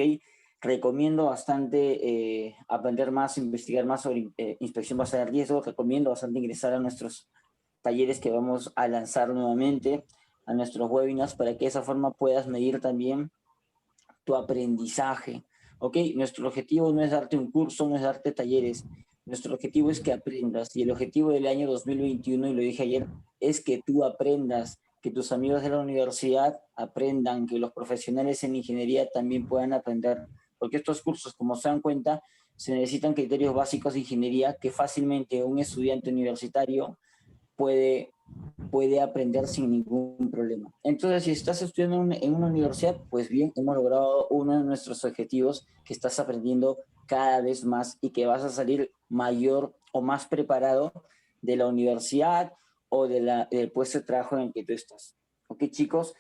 Recomiendo bastante aprender más, investigar más sobre inspección basada en riesgo. Recomiendo bastante ingresar a nuestros talleres que vamos a lanzar nuevamente, a nuestros webinars, para que de esa forma puedas medir también tu aprendizaje, ¿ok? Nuestro objetivo no es darte un curso, no es darte talleres. Nuestro objetivo es que aprendas. Y el objetivo del año 2021, y lo dije ayer, es que tú aprendas, que tus amigos de la universidad aprendan, que los profesionales en ingeniería también puedan aprender. Porque estos cursos, como se dan cuenta, se necesitan criterios básicos de ingeniería que fácilmente un estudiante universitario puede aprender sin ningún problema. Entonces, si estás estudiando en una universidad, pues bien, hemos logrado uno de nuestros objetivos, que estás aprendiendo cada vez más y que vas a salir mayor o más preparado de la universidad o del puesto de trabajo en el que tú estás. Ok, chicos,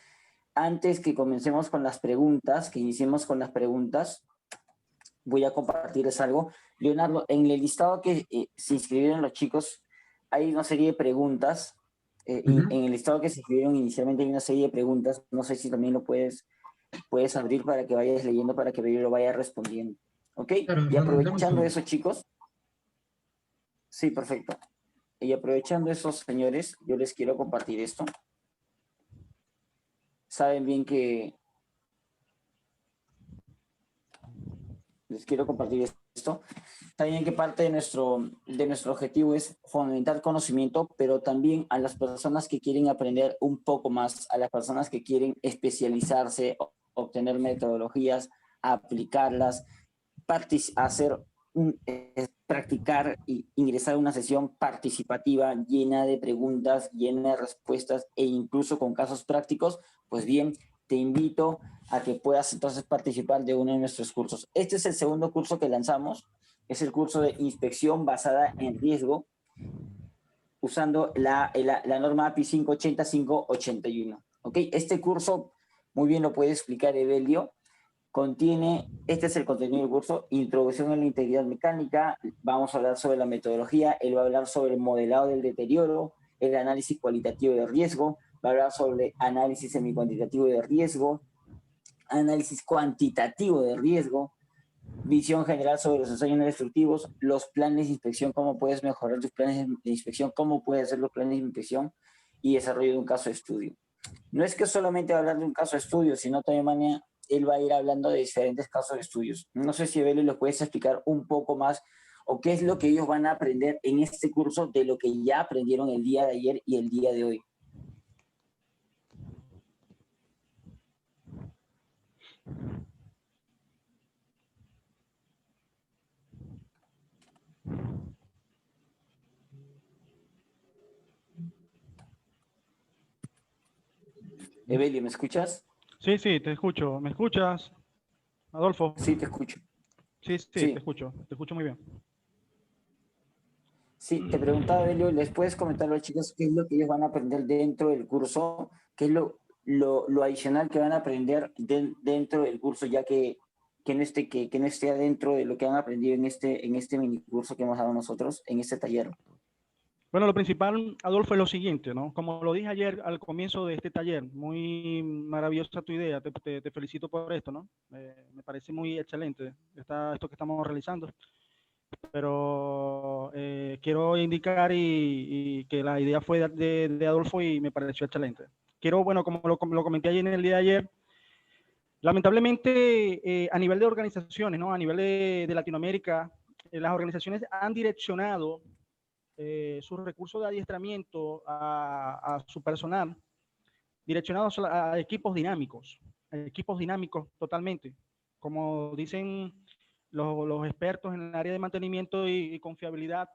antes que comencemos con las preguntas, que iniciemos con las preguntas, voy a compartirles algo. Leonardo, en el listado que se inscribieron los chicos, hay una serie de preguntas. En el listado que se inscribieron inicialmente hay una serie de preguntas. No sé si también lo puedes abrir para que vayas leyendo, para que yo lo vaya respondiendo. ¿Ok? Claro, Y aprovechando eso, eso, chicos. Sí, perfecto. Y aprovechando eso, señores, yo les quiero compartir esto. Saben bien que les quiero compartir esto. También que parte de nuestro objetivo es fomentar conocimiento, pero también a las personas que quieren aprender un poco más, a las personas que quieren especializarse, obtener metodologías, aplicarlas, practicar y ingresar a una sesión participativa llena de preguntas, llena de respuestas e incluso con casos prácticos, pues bien, te invito a que puedas entonces participar de uno de nuestros cursos. Este es el segundo curso que lanzamos, es el curso de inspección basada en riesgo, usando la norma API 580-581. ¿Ok? Este curso, muy bien lo puede explicar Evelio, este es el contenido del curso: introducción en la integridad mecánica. Vamos a hablar sobre la metodología, él va a hablar sobre el modelado del deterioro, el análisis cualitativo de riesgo, va a hablar sobre análisis semicuantitativo de riesgo, análisis cuantitativo de riesgo, visión general sobre los ensayos no destructivos, los planes de inspección, cómo puedes mejorar tus planes de inspección, cómo puedes hacer los planes de inspección y desarrollo de un caso de estudio. No es que solamente va a hablar de un caso de estudio, sino también él va a ir hablando de diferentes casos de estudios. No sé si, Evelio, lo puedes explicar un poco más o qué es lo que ellos van a aprender en este curso de lo que ya aprendieron el día de ayer y el día de hoy. Evelio, ¿me escuchas? Sí, sí, te escucho. ¿Me escuchas, Adolfo? Sí, te escucho. Sí, sí, Sí. te escucho muy bien. Sí, te preguntaba, Evelio, ¿les puedes comentar a los chicos qué es lo que ellos van a aprender dentro del curso? ¿Qué es lo adicional que van a aprender dentro del curso, ya que no esté adentro de lo que han aprendido en este mini curso que hemos dado nosotros, en este taller? Bueno, lo principal, Adolfo, es lo siguiente, ¿no? Como lo dije ayer al comienzo de este taller, muy maravillosa tu idea, te felicito por esto, ¿no? Me parece muy excelente esto que estamos realizando, pero quiero indicar y que la idea fue de Adolfo y me pareció excelente. Quiero, bueno, como lo comenté ayer en el día de ayer, lamentablemente a nivel de organizaciones, ¿no? A nivel de Latinoamérica, las organizaciones han direccionado sus recursos de adiestramiento a su personal, direccionados a equipos dinámicos totalmente. Como dicen los expertos en el área de mantenimiento y confiabilidad,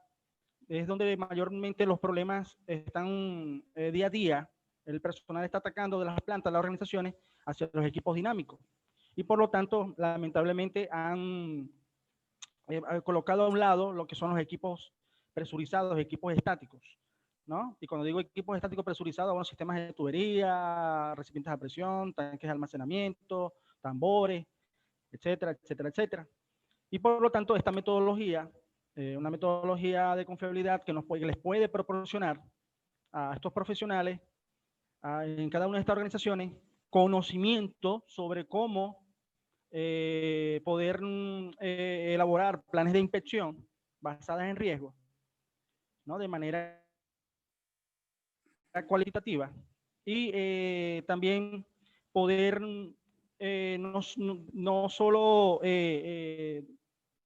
es donde mayormente los problemas están día a día. El personal está atacando de las plantas, las organizaciones, hacia los equipos dinámicos. Y por lo tanto, lamentablemente han colocado a un lado lo que son los equipos presurizados, equipos estáticos, ¿no? Y cuando digo equipos estáticos presurizados, bueno, sistemas de tubería, recipientes a presión, tanques de almacenamiento, tambores, etcétera, etcétera, etcétera. Y por lo tanto, esta metodología, una metodología de confiabilidad que les puede proporcionar a estos profesionales en cada una de estas organizaciones conocimiento sobre cómo poder elaborar planes de inspección basadas en riesgo, ¿no? De manera cualitativa y también poder no solo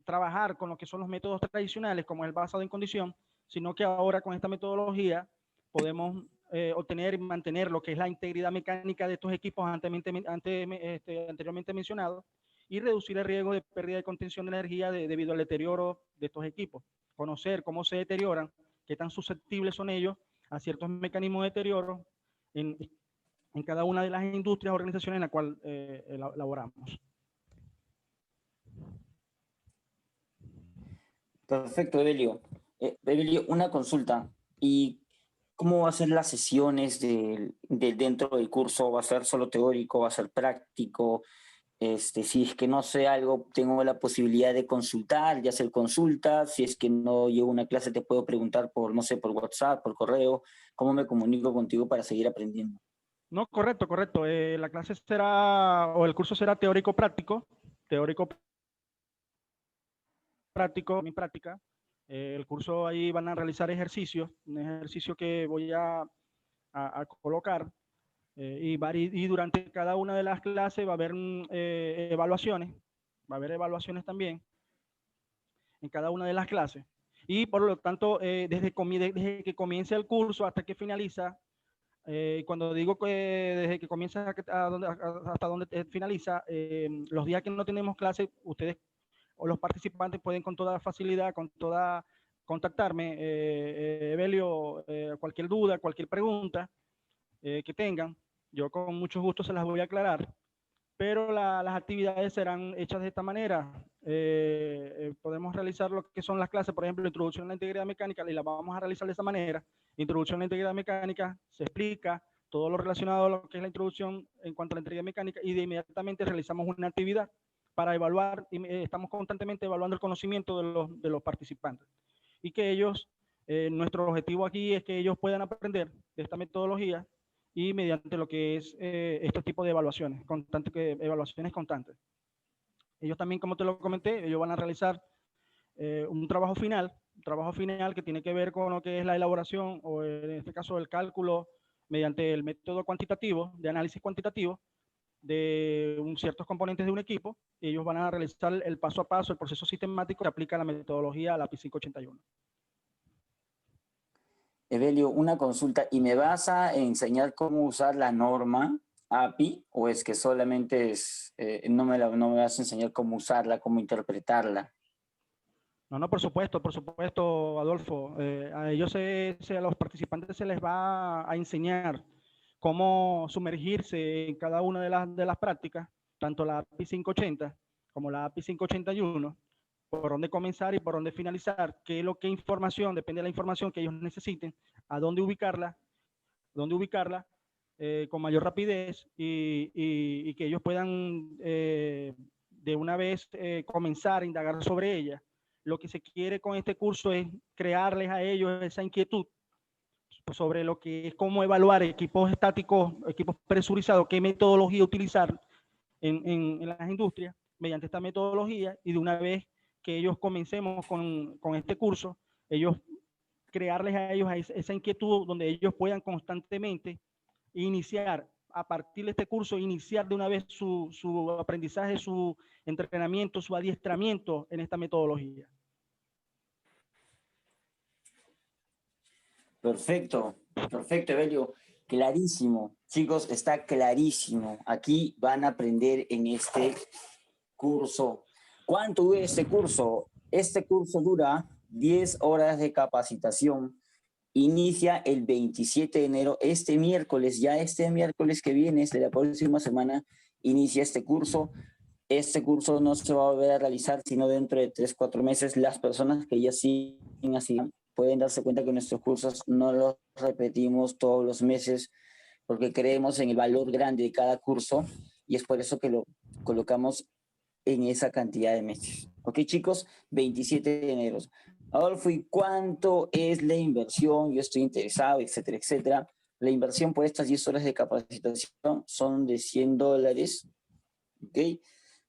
trabajar con lo que son los métodos tradicionales como el basado en condición, sino que ahora con esta metodología podemos obtener y mantener lo que es la integridad mecánica de estos equipos anteriormente mencionados y reducir el riesgo de pérdida de contención de energía debido al deterioro de estos equipos. Conocer cómo se deterioran, qué tan susceptibles son ellos a ciertos mecanismos de deterioro en cada una de las industrias o organizaciones en la cual laboramos. Perfecto, Evelio. Evelio, una consulta. ¿Y cómo va a ser las sesiones dentro del curso? ¿Va a ser solo teórico? ¿Va a ser práctico? Si es que no sé algo, tengo la posibilidad de consultar, ya hacer consultas. Si es que no llevo una clase, te puedo preguntar por, no sé, por WhatsApp, por correo. ¿Cómo me comunico contigo para seguir aprendiendo? No, correcto, correcto. La clase será, o el curso será teórico-práctico, teórico-práctico, mi práctica. El curso ahí van a realizar ejercicios, un ejercicio que voy a colocar y durante cada una de las clases va a haber evaluaciones, va a haber evaluaciones también en cada una de las clases. Y por lo tanto, desde que comienza el curso hasta que finaliza, cuando digo que desde que comienza hasta donde finaliza, los días que no tenemos clase, ustedes o los participantes pueden con toda facilidad, contactarme, Evelio, cualquier duda, cualquier pregunta que tengan, yo con mucho gusto se las voy a aclarar, pero las actividades serán hechas de esta manera. Podemos realizar lo que son las clases, por ejemplo, introducción a la integridad mecánica, y la vamos a realizar de esta manera. Introducción a la integridad mecánica, se explica todo lo relacionado a lo que es la introducción en cuanto a la integridad mecánica y de inmediatamente realizamos una actividad para evaluar, y estamos constantemente evaluando el conocimiento de los participantes. Y que ellos, nuestro objetivo aquí es que ellos puedan aprender de esta metodología y mediante lo que es estos tipos de evaluaciones constantes. ellos también, como te lo comenté, ellos van a realizar un trabajo final que tiene que ver con lo que es la elaboración, o en este caso el cálculo mediante el método cuantitativo, de análisis cuantitativo, de ciertos componentes de un equipo. Y ellos van a realizar el paso a paso, el proceso sistemático que aplica la metodología a la API 581. Evelio, una consulta, ¿y me vas a enseñar cómo usar la norma API, o es que solamente no me vas a enseñar cómo usarla, cómo interpretarla? No, por supuesto, Adolfo. A ellos, a los participantes se les va a enseñar cómo sumergirse en cada una de las prácticas, tanto la API 580 como la API 581, por dónde comenzar y por dónde finalizar, qué información, depende de la información que ellos necesiten, a dónde ubicarla con mayor rapidez, y que ellos puedan de una vez comenzar a indagar sobre ella. Lo que se quiere con este curso es crearles a ellos esa inquietud sobre lo que es cómo evaluar equipos estáticos, equipos presurizados, qué metodología utilizar en las industrias mediante esta metodología, y de una vez que ellos comencemos con este curso, ellos crearles a ellos esa inquietud donde ellos puedan constantemente iniciar, a partir de este curso, iniciar de una vez su aprendizaje, su entrenamiento, su adiestramiento en esta metodología. Perfecto, perfecto, Evelio. Clarísimo. Chicos, está clarísimo. Aquí van a aprender en este curso. ¿Cuánto dura este curso? Este curso dura 10 horas de capacitación. Inicia el 27 de enero, este miércoles que viene, de la próxima semana, inicia este curso. Este curso no se va a volver a realizar sino dentro de 3-4 meses. Las personas que ya siguen así pueden darse cuenta que nuestros cursos no los repetimos todos los meses, porque creemos en el valor grande de cada curso, y es por eso que lo colocamos en esa cantidad de meses. Ok, chicos, 27 de enero. Adolfo, ¿y cuánto es la inversión? Yo estoy interesado, etcétera, etcétera. La inversión por estas 10 horas de capacitación son de $100, ¿ok?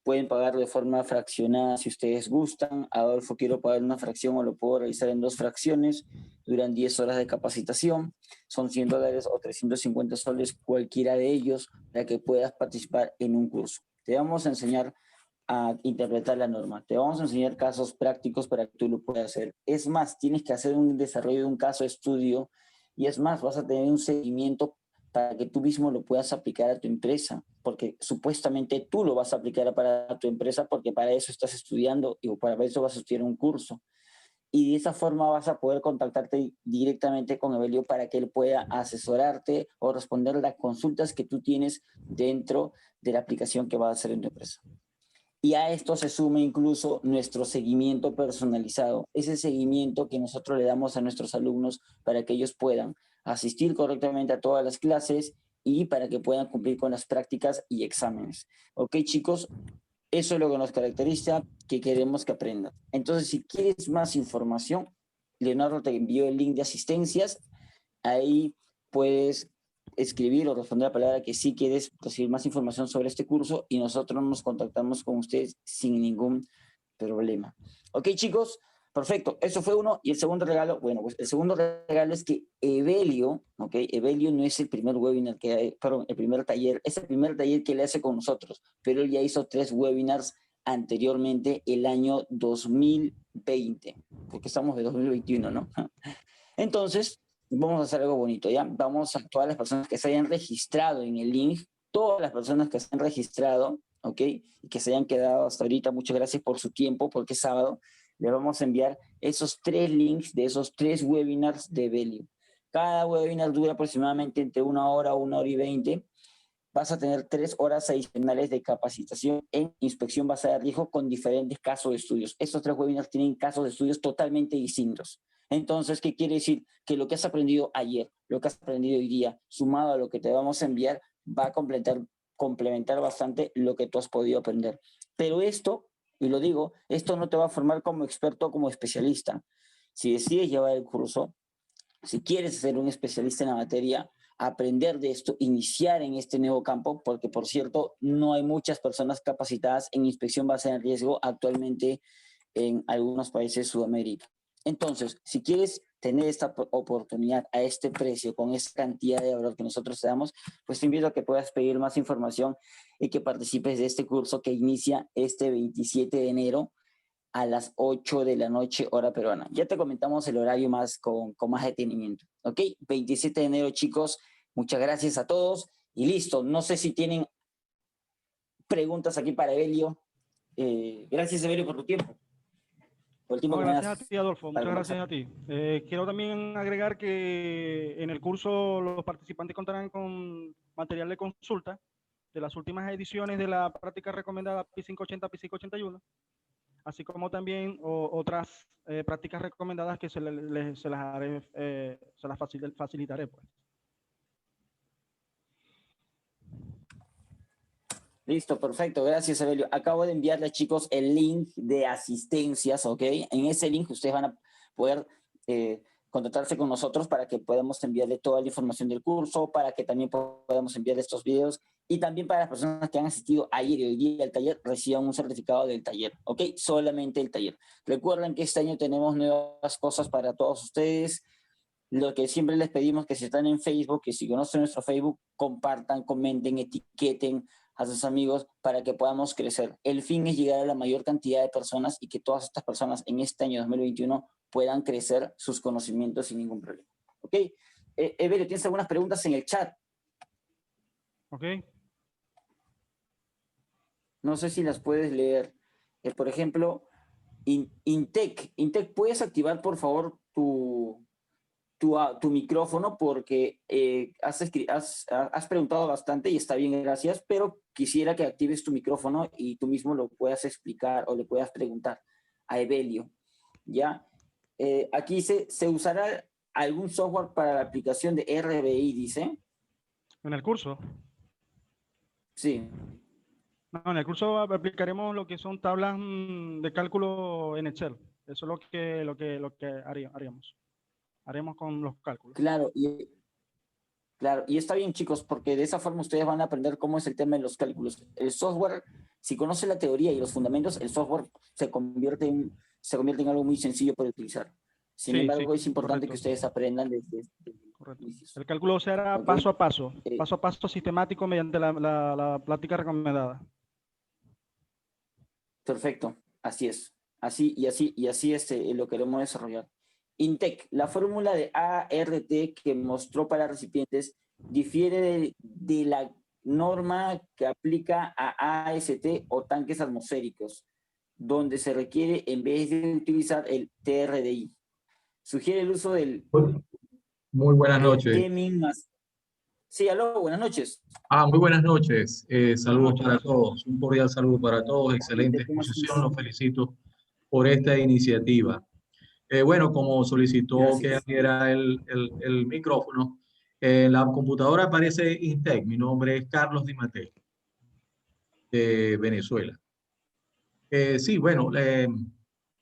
Pueden pagarlo de forma fraccionada si ustedes gustan. Adolfo, quiero pagar una fracción, o lo puedo realizar en 2 fracciones. Duran 10 horas de capacitación. Son $100 o 350 soles, cualquiera de ellos, para que puedas participar en un curso. Te vamos a enseñar a interpretar la norma. Te vamos a enseñar casos prácticos para que tú lo puedas hacer. Es más, tienes que hacer un desarrollo de un caso de estudio, y es más, vas a tener un seguimiento para que tú mismo lo puedas aplicar a tu empresa, porque supuestamente tú lo vas a aplicar para tu empresa, porque para eso estás estudiando y para eso vas a estudiar un curso. Y de esa forma vas a poder contactarte directamente con Evelio para que él pueda asesorarte o responder las consultas que tú tienes dentro de la aplicación que vas a hacer en tu empresa. Y a esto se suma incluso nuestro seguimiento personalizado, ese seguimiento que nosotros le damos a nuestros alumnos para que ellos puedan asistir correctamente a todas las clases y para que puedan cumplir con las prácticas y exámenes. Ok, chicos, eso es lo que nos caracteriza, que queremos que aprendan. Entonces, si quieres más información, Leonardo te envió el link de asistencias. Ahí puedes escribir o responder la palabra que sí quieres recibir más información sobre este curso, y nosotros nos contactamos con ustedes sin ningún problema. Ok, chicos, perfecto. Eso fue uno. Y el segundo regalo, bueno, pues el segundo regalo es que Evelio, ok, Evelio no es el primer webinar el primer taller, es el primer taller que le hace con nosotros, pero él ya hizo 3 webinars anteriormente el año 2020, porque estamos de 2021, ¿no? Entonces, vamos a hacer algo bonito, ¿ya? Vamos a todas las personas que se hayan registrado en el link, todas las personas que se han registrado, ¿ok? Y que se hayan quedado hasta ahorita, muchas gracias por su tiempo, porque es sábado. Les vamos a enviar esos 3 links de esos 3 webinars de Evelio. Cada webinar dura aproximadamente entre 1 hora, 1 hora y 20. Vas a tener 3 horas adicionales de capacitación en inspección basada en riesgo con diferentes casos de estudios. Estos 3 webinars tienen casos de estudios totalmente distintos. Entonces, ¿qué quiere decir? Que lo que has aprendido ayer, lo que has aprendido hoy día, sumado a lo que te vamos a enviar, va a complementar bastante lo que tú has podido aprender. Pero esto, y lo digo, esto no te va a formar como experto o como especialista. Si decides llevar el curso, si quieres ser un especialista en la materia, aprender de esto, iniciar en este nuevo campo, porque por cierto, no hay muchas personas capacitadas en inspección basada en riesgo actualmente en algunos países de Sudamérica. Entonces, si quieres tener esta oportunidad a este precio, con esa cantidad de valor que nosotros te damos, pues te invito a que puedas pedir más información y que participes de este curso que inicia este 27 de enero a las 8 de la noche, hora peruana. Ya te comentamos el horario más con más detenimiento. ¿Ok? 27 de enero, chicos. Muchas gracias a todos. Y listo. No sé si tienen preguntas aquí para Evelio. Gracias, Evelio, por tu tiempo. Por el tiempo No, que me gracias a das ti, Adolfo. para Muchas gracias conversar. a ti. Quiero también agregar que en el curso los participantes contarán con material de consulta de las últimas ediciones de la práctica recomendada PI 580, PI 581, así como también otras prácticas recomendadas que se las haré, se las facilitaré, pues. Listo, perfecto. Gracias, Evelio. Acabo de enviarles, chicos, el link de asistencias, ¿ok? En ese link ustedes van a poder contactarse con nosotros para que podamos enviarle toda la información del curso, para que también podamos enviarle estos videos y también para las personas que han asistido ayer y hoy día al taller reciban un certificado del taller, ¿ok? Solamente el taller. Recuerden que este año tenemos nuevas cosas para todos ustedes. Lo que siempre les pedimos que si están en Facebook, que si conocen nuestro Facebook, compartan, comenten, etiqueten a sus amigos para que podamos crecer. El fin es llegar a la mayor cantidad de personas y que todas estas personas en este año 2021 puedan crecer sus conocimientos sin ningún problema. ¿Ok? Evelio, ¿tienes algunas preguntas en el chat? Ok. No sé si las puedes leer. Por ejemplo, Intec, ¿puedes activar por favor tu micrófono? Porque has preguntado bastante y está bien, gracias, pero quisiera que actives tu micrófono y tú mismo lo puedas explicar o le puedas preguntar a Evelio, ¿ya? Aquí se usará algún software para la aplicación de RBI, dice. En el curso. Sí. No, en el curso aplicaremos lo que son tablas de cálculo en Excel. Eso es lo que haríamos. Haremos con los cálculos. Claro, y está bien, chicos, porque de esa forma ustedes van a aprender cómo es el tema de los cálculos. El software, si conoce la teoría y los fundamentos, el software se convierte en algo muy sencillo para utilizar. Sin Sí, sí, embargo, es importante que correcto. ustedes aprendan desde Correcto. inicios. El cálculo se hará ¿Ok? paso a paso sistemático mediante la práctica recomendada. Perfecto, así es. Así lo queremos desarrollar. Intec, la fórmula de ART que mostró para recipientes difiere de la norma que aplica a AST o tanques atmosféricos, donde se requiere, en vez de utilizar el TRDI, sugiere el uso del Muy buenas noches. Deming más. Sí, aló, buenas noches. Muy buenas noches. Buenas Saludos noches. para todos. Un cordial saludo para todos. Excelente exposición. Los felicito por esta iniciativa. Bueno, como solicitó que Gracias. abriera el micrófono, en la computadora aparece Intec. Mi nombre es Carlos Di Matteo, de Venezuela. Sí, bueno,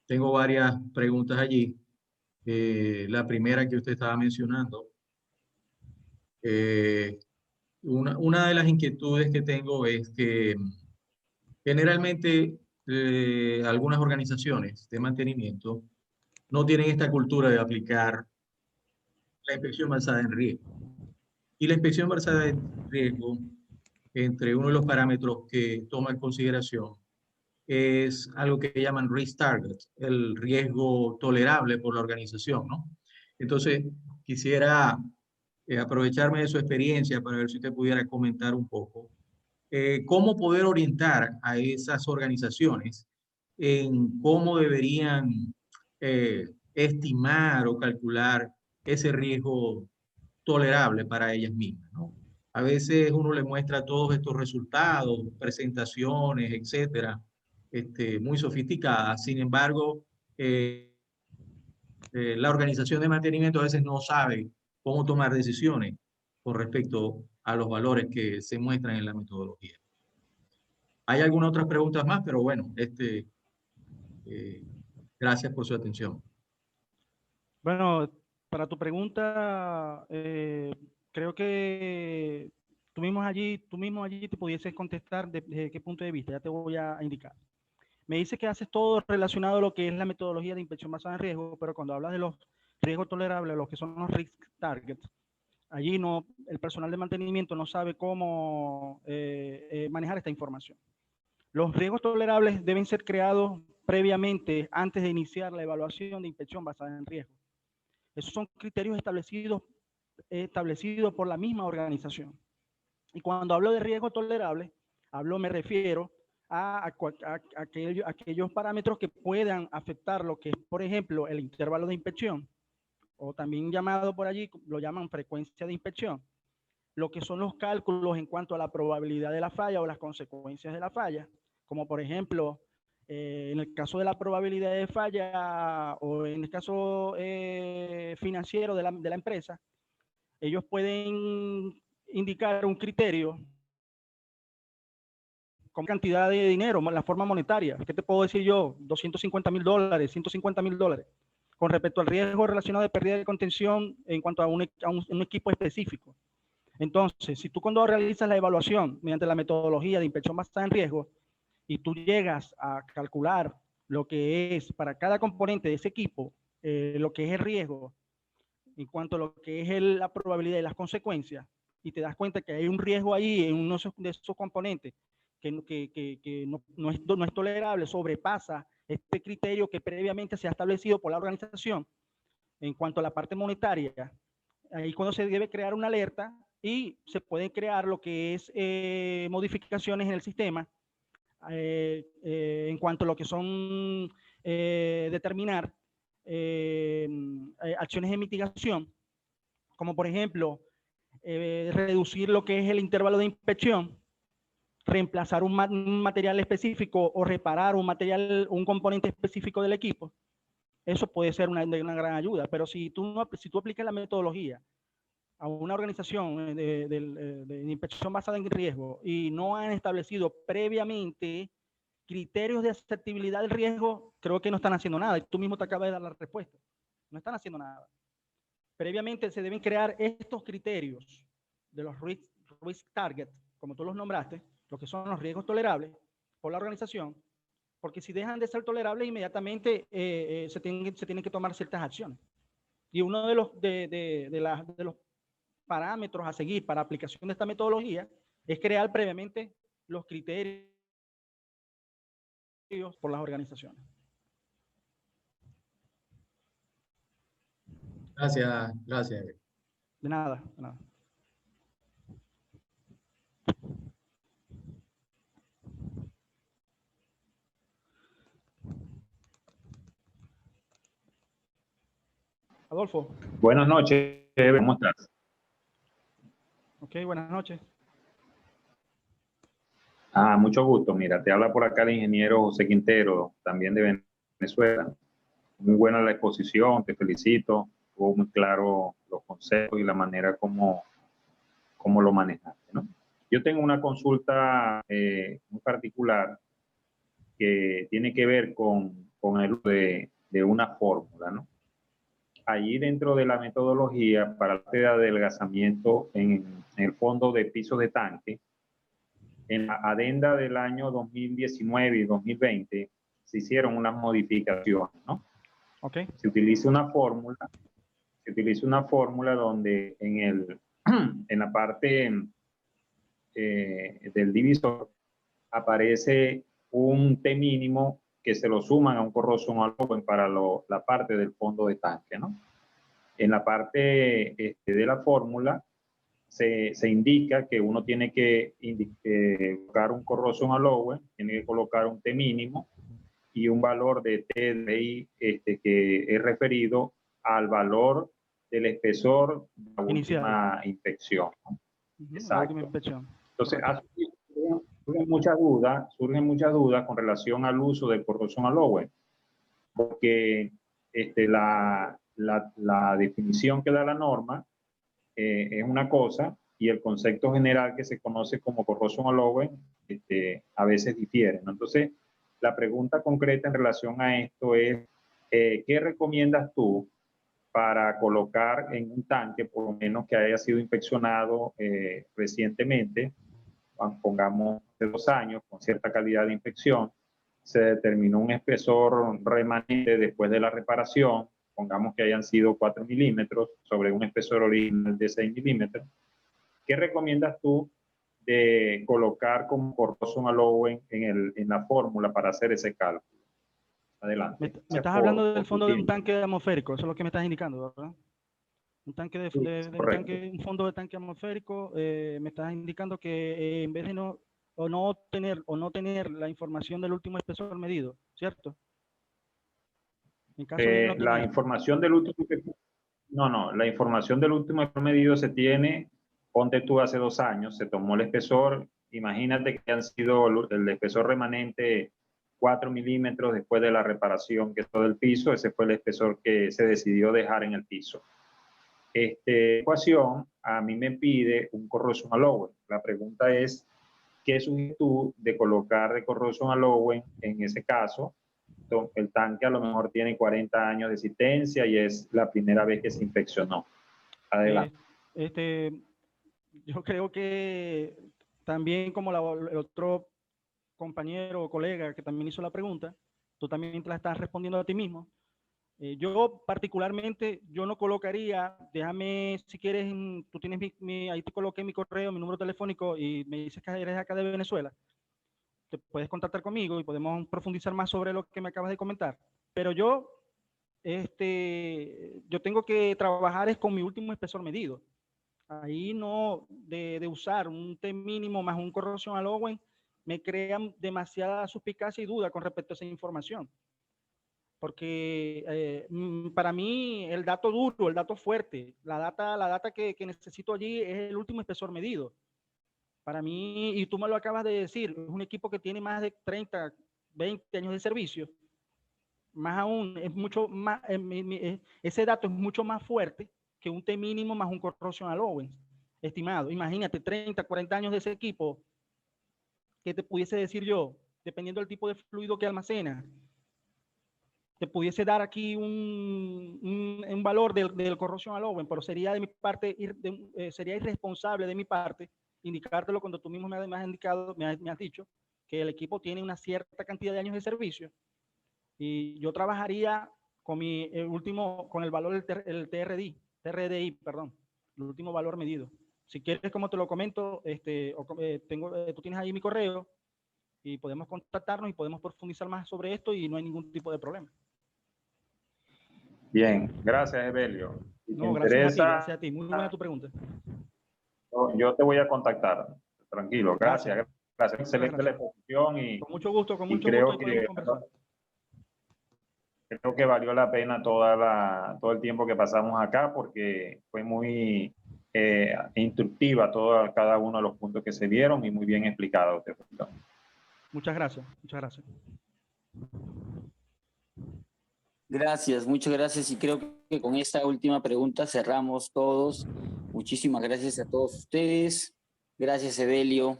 tengo varias preguntas allí. La primera que usted estaba mencionando. Una de las inquietudes que tengo es que generalmente algunas organizaciones de mantenimiento no tienen esta cultura de aplicar la inspección basada en riesgo. Y la inspección basada en riesgo, entre uno de los parámetros que toma en consideración, es algo que llaman risk target, el riesgo tolerable por la organización, ¿no? Entonces, quisiera aprovecharme de su experiencia para ver si usted pudiera comentar un poco cómo poder orientar a esas organizaciones en cómo deberían estimar o calcular ese riesgo tolerable para ellas mismas, ¿no? A veces uno le muestra todos estos resultados, presentaciones, etcétera, muy sofisticadas. Sin embargo, la organización de mantenimiento a veces no sabe cómo tomar decisiones con respecto a los valores que se muestran en la metodología. Hay algunas otras preguntas más, pero bueno, gracias por su atención. Bueno, para tu pregunta, creo que tú mismo allí te pudieses contestar desde qué punto de vista, ya te voy a indicar. Me dice que haces todo relacionado a lo que es la metodología de inspección basada en riesgo, pero cuando hablas de los riesgos tolerables, los que son los risk targets, allí no, el personal de mantenimiento no sabe cómo manejar esta información. Los riesgos tolerables deben ser creados previamente antes de iniciar la evaluación de inspección basada en riesgo. Esos son criterios establecidos por la misma organización. Y cuando hablo de riesgo tolerable, me refiero a aquellos parámetros que puedan afectar lo que es, por ejemplo, el intervalo de inspección, o también llamado por allí, lo llaman frecuencia de inspección, lo que son los cálculos en cuanto a la probabilidad de la falla o las consecuencias de la falla, como por ejemplo, en el caso de la probabilidad de falla o en el caso financiero de la empresa, ellos pueden indicar un criterio con cantidad de dinero, la forma monetaria. ¿Qué te puedo decir yo? $250,000, $150,000, con respecto al riesgo relacionado de pérdida de contención en cuanto a un equipo específico. Entonces, si tú cuando realizas la evaluación mediante la metodología de inspección basada en riesgo y tú llegas a calcular lo que es para cada componente de ese equipo, lo que es el riesgo, en cuanto a lo que es la probabilidad y las consecuencias, y te das cuenta que hay un riesgo ahí en uno de esos componentes que no es tolerable, sobrepasa este criterio que previamente se ha establecido por la organización en cuanto a la parte monetaria, ahí cuando se debe crear una alerta y se pueden crear lo que es modificaciones en el sistema en cuanto a lo que son determinar acciones de mitigación, como por ejemplo reducir lo que es el intervalo de inspección, reemplazar un material específico o reparar un componente específico del equipo. Eso puede ser una gran ayuda, pero si tú aplicas la metodología a una organización de inspección basada en riesgo y no han establecido previamente criterios de aceptabilidad del riesgo, creo que no están haciendo nada. Y tú mismo te acabas de dar la respuesta. No están haciendo nada. Previamente se deben crear estos criterios de los risk target, como tú los nombraste, lo que son los riesgos tolerables por la organización, porque si dejan de ser tolerables, inmediatamente se tienen que tomar ciertas acciones. Y uno de los parámetros a seguir para aplicación de esta metodología es crear previamente los criterios por las organizaciones. Gracias, gracias. De nada, de nada. Adolfo. Buenas noches, ¿cómo estás? Ok, buenas noches. Mucho gusto. Mira, te habla por acá el ingeniero José Quintero, también de Venezuela. Muy buena la exposición, te felicito. Estuvo muy claro los conceptos y la manera como lo manejaste, ¿no? Yo tengo una consulta muy particular que tiene que ver con el uso de una fórmula, ¿no? Allí dentro de la metodología para el adelgazamiento en el fondo de piso de tanque, en la adenda del año 2019 y 2020 se hicieron unas modificaciones, ¿no? Okay. Se utiliza una fórmula donde en la parte del divisor aparece un T mínimo que se lo suman a un corrosion open para la parte del fondo de tanque, ¿no? En la parte de la fórmula se indica que uno tiene que colocar un corrosion allower, tiene que colocar un T mínimo y un valor de TDI que es referido al valor del espesor de la última inspección, ¿no? Exacto. La última inspección. Entonces, surgen muchas dudas con relación al uso del corrosion allower, porque la definición que da la norma es una cosa y el concepto general que se conoce como corrosion allower a veces difiere, ¿no? Entonces, la pregunta concreta en relación a esto es, ¿qué recomiendas tú para colocar en un tanque, por lo menos que haya sido inspeccionado recientemente, pongamos de 2 años, con cierta calidad de inspección, se determinó un espesor remanente después de la reparación, pongamos que hayan sido 4 milímetros sobre un espesor original de 6 milímetros. ¿Qué recomiendas tú de colocar como corrosion allowance en la fórmula para hacer ese cálculo? Adelante. Me estás hablando del fondo de un tanque atmosférico, eso es lo que me estás indicando, ¿verdad? Un tanque de un fondo de tanque atmosférico, me estás indicando que en vez de no tener la información del último espesor medido, ¿cierto? En caso de no tener... La información del último... la información del último espesor medido se tiene, ponte tú hace 2 años, se tomó el espesor, imagínate que han sido el espesor remanente 4 milímetros después de la reparación que es todo el piso, ese fue el espesor que se decidió dejar en el piso. Esta ecuación a mí me pide un corrosion allowance. La pregunta es, ¿qué sugieres tú de colocar de corrosion allowance en ese caso? El tanque a lo mejor tiene 40 años de existencia y es la primera vez que se inspeccionó. Adelante. Yo creo que también como el otro compañero o colega que también hizo la pregunta, tú también te la estás respondiendo a ti mismo. Yo particularmente, yo no colocaría, déjame si quieres, tú tienes ahí te coloqué mi correo, mi número telefónico y me dices que eres acá de Venezuela. Te puedes contactar conmigo y podemos profundizar más sobre lo que me acabas de comentar. Pero yo tengo que trabajar es con mi último espesor medido. Ahí no, de usar un T mínimo más un corrosion allowance, me crean demasiada suspicacia y duda con respecto a esa información. Porque para mí el dato duro, el dato fuerte, la data que necesito allí es el último espesor medido. Para mí, y tú me lo acabas de decir, es un equipo que tiene más de 30, 20 años de servicio. Más aún, es mucho más, ese dato es mucho más fuerte que un T mínimo más un corrosion allowance estimado. Imagínate, 30, 40 años de ese equipo, ¿qué te pudiese decir yo? Dependiendo del tipo de fluido que almacena, te pudiese dar aquí un valor del corrosion allowance, pero sería de mi parte, sería irresponsable de mi parte indicártelo cuando tú mismo me has indicado, me has dicho que el equipo tiene una cierta cantidad de años de servicio y yo trabajaría con con el valor del TRDI, perdón, el último valor medido. Si quieres, como te lo comento, tú tienes ahí mi correo y podemos contactarnos y podemos profundizar más sobre esto y no hay ningún tipo de problema. Bien, gracias, Evelio. Si no, gracias a ti. Muy buena tu pregunta. Yo te voy a contactar. Tranquilo, gracias. Excelente la exposición y con mucho gusto, creo que creo que valió la pena todo el tiempo que pasamos acá porque fue muy instructiva cada uno de los puntos que se vieron y muy bien explicado. Muchas gracias, muchas gracias. Gracias, muchas gracias. Y creo que con esta última pregunta cerramos todos. Muchísimas gracias a todos ustedes. Gracias, Evelio,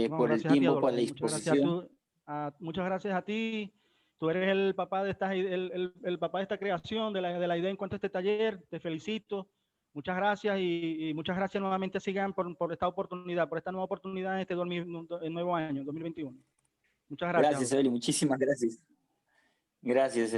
por el tiempo, por la disposición. Muchas gracias a ti. Tú eres el papá de esta creación, de la idea en cuanto a este taller. Te felicito. Muchas gracias y muchas gracias nuevamente a Sigan por esta oportunidad, por esta nueva oportunidad en este nuevo año, 2021. Muchas gracias. Gracias, Evelio. Muchísimas gracias. Gracias.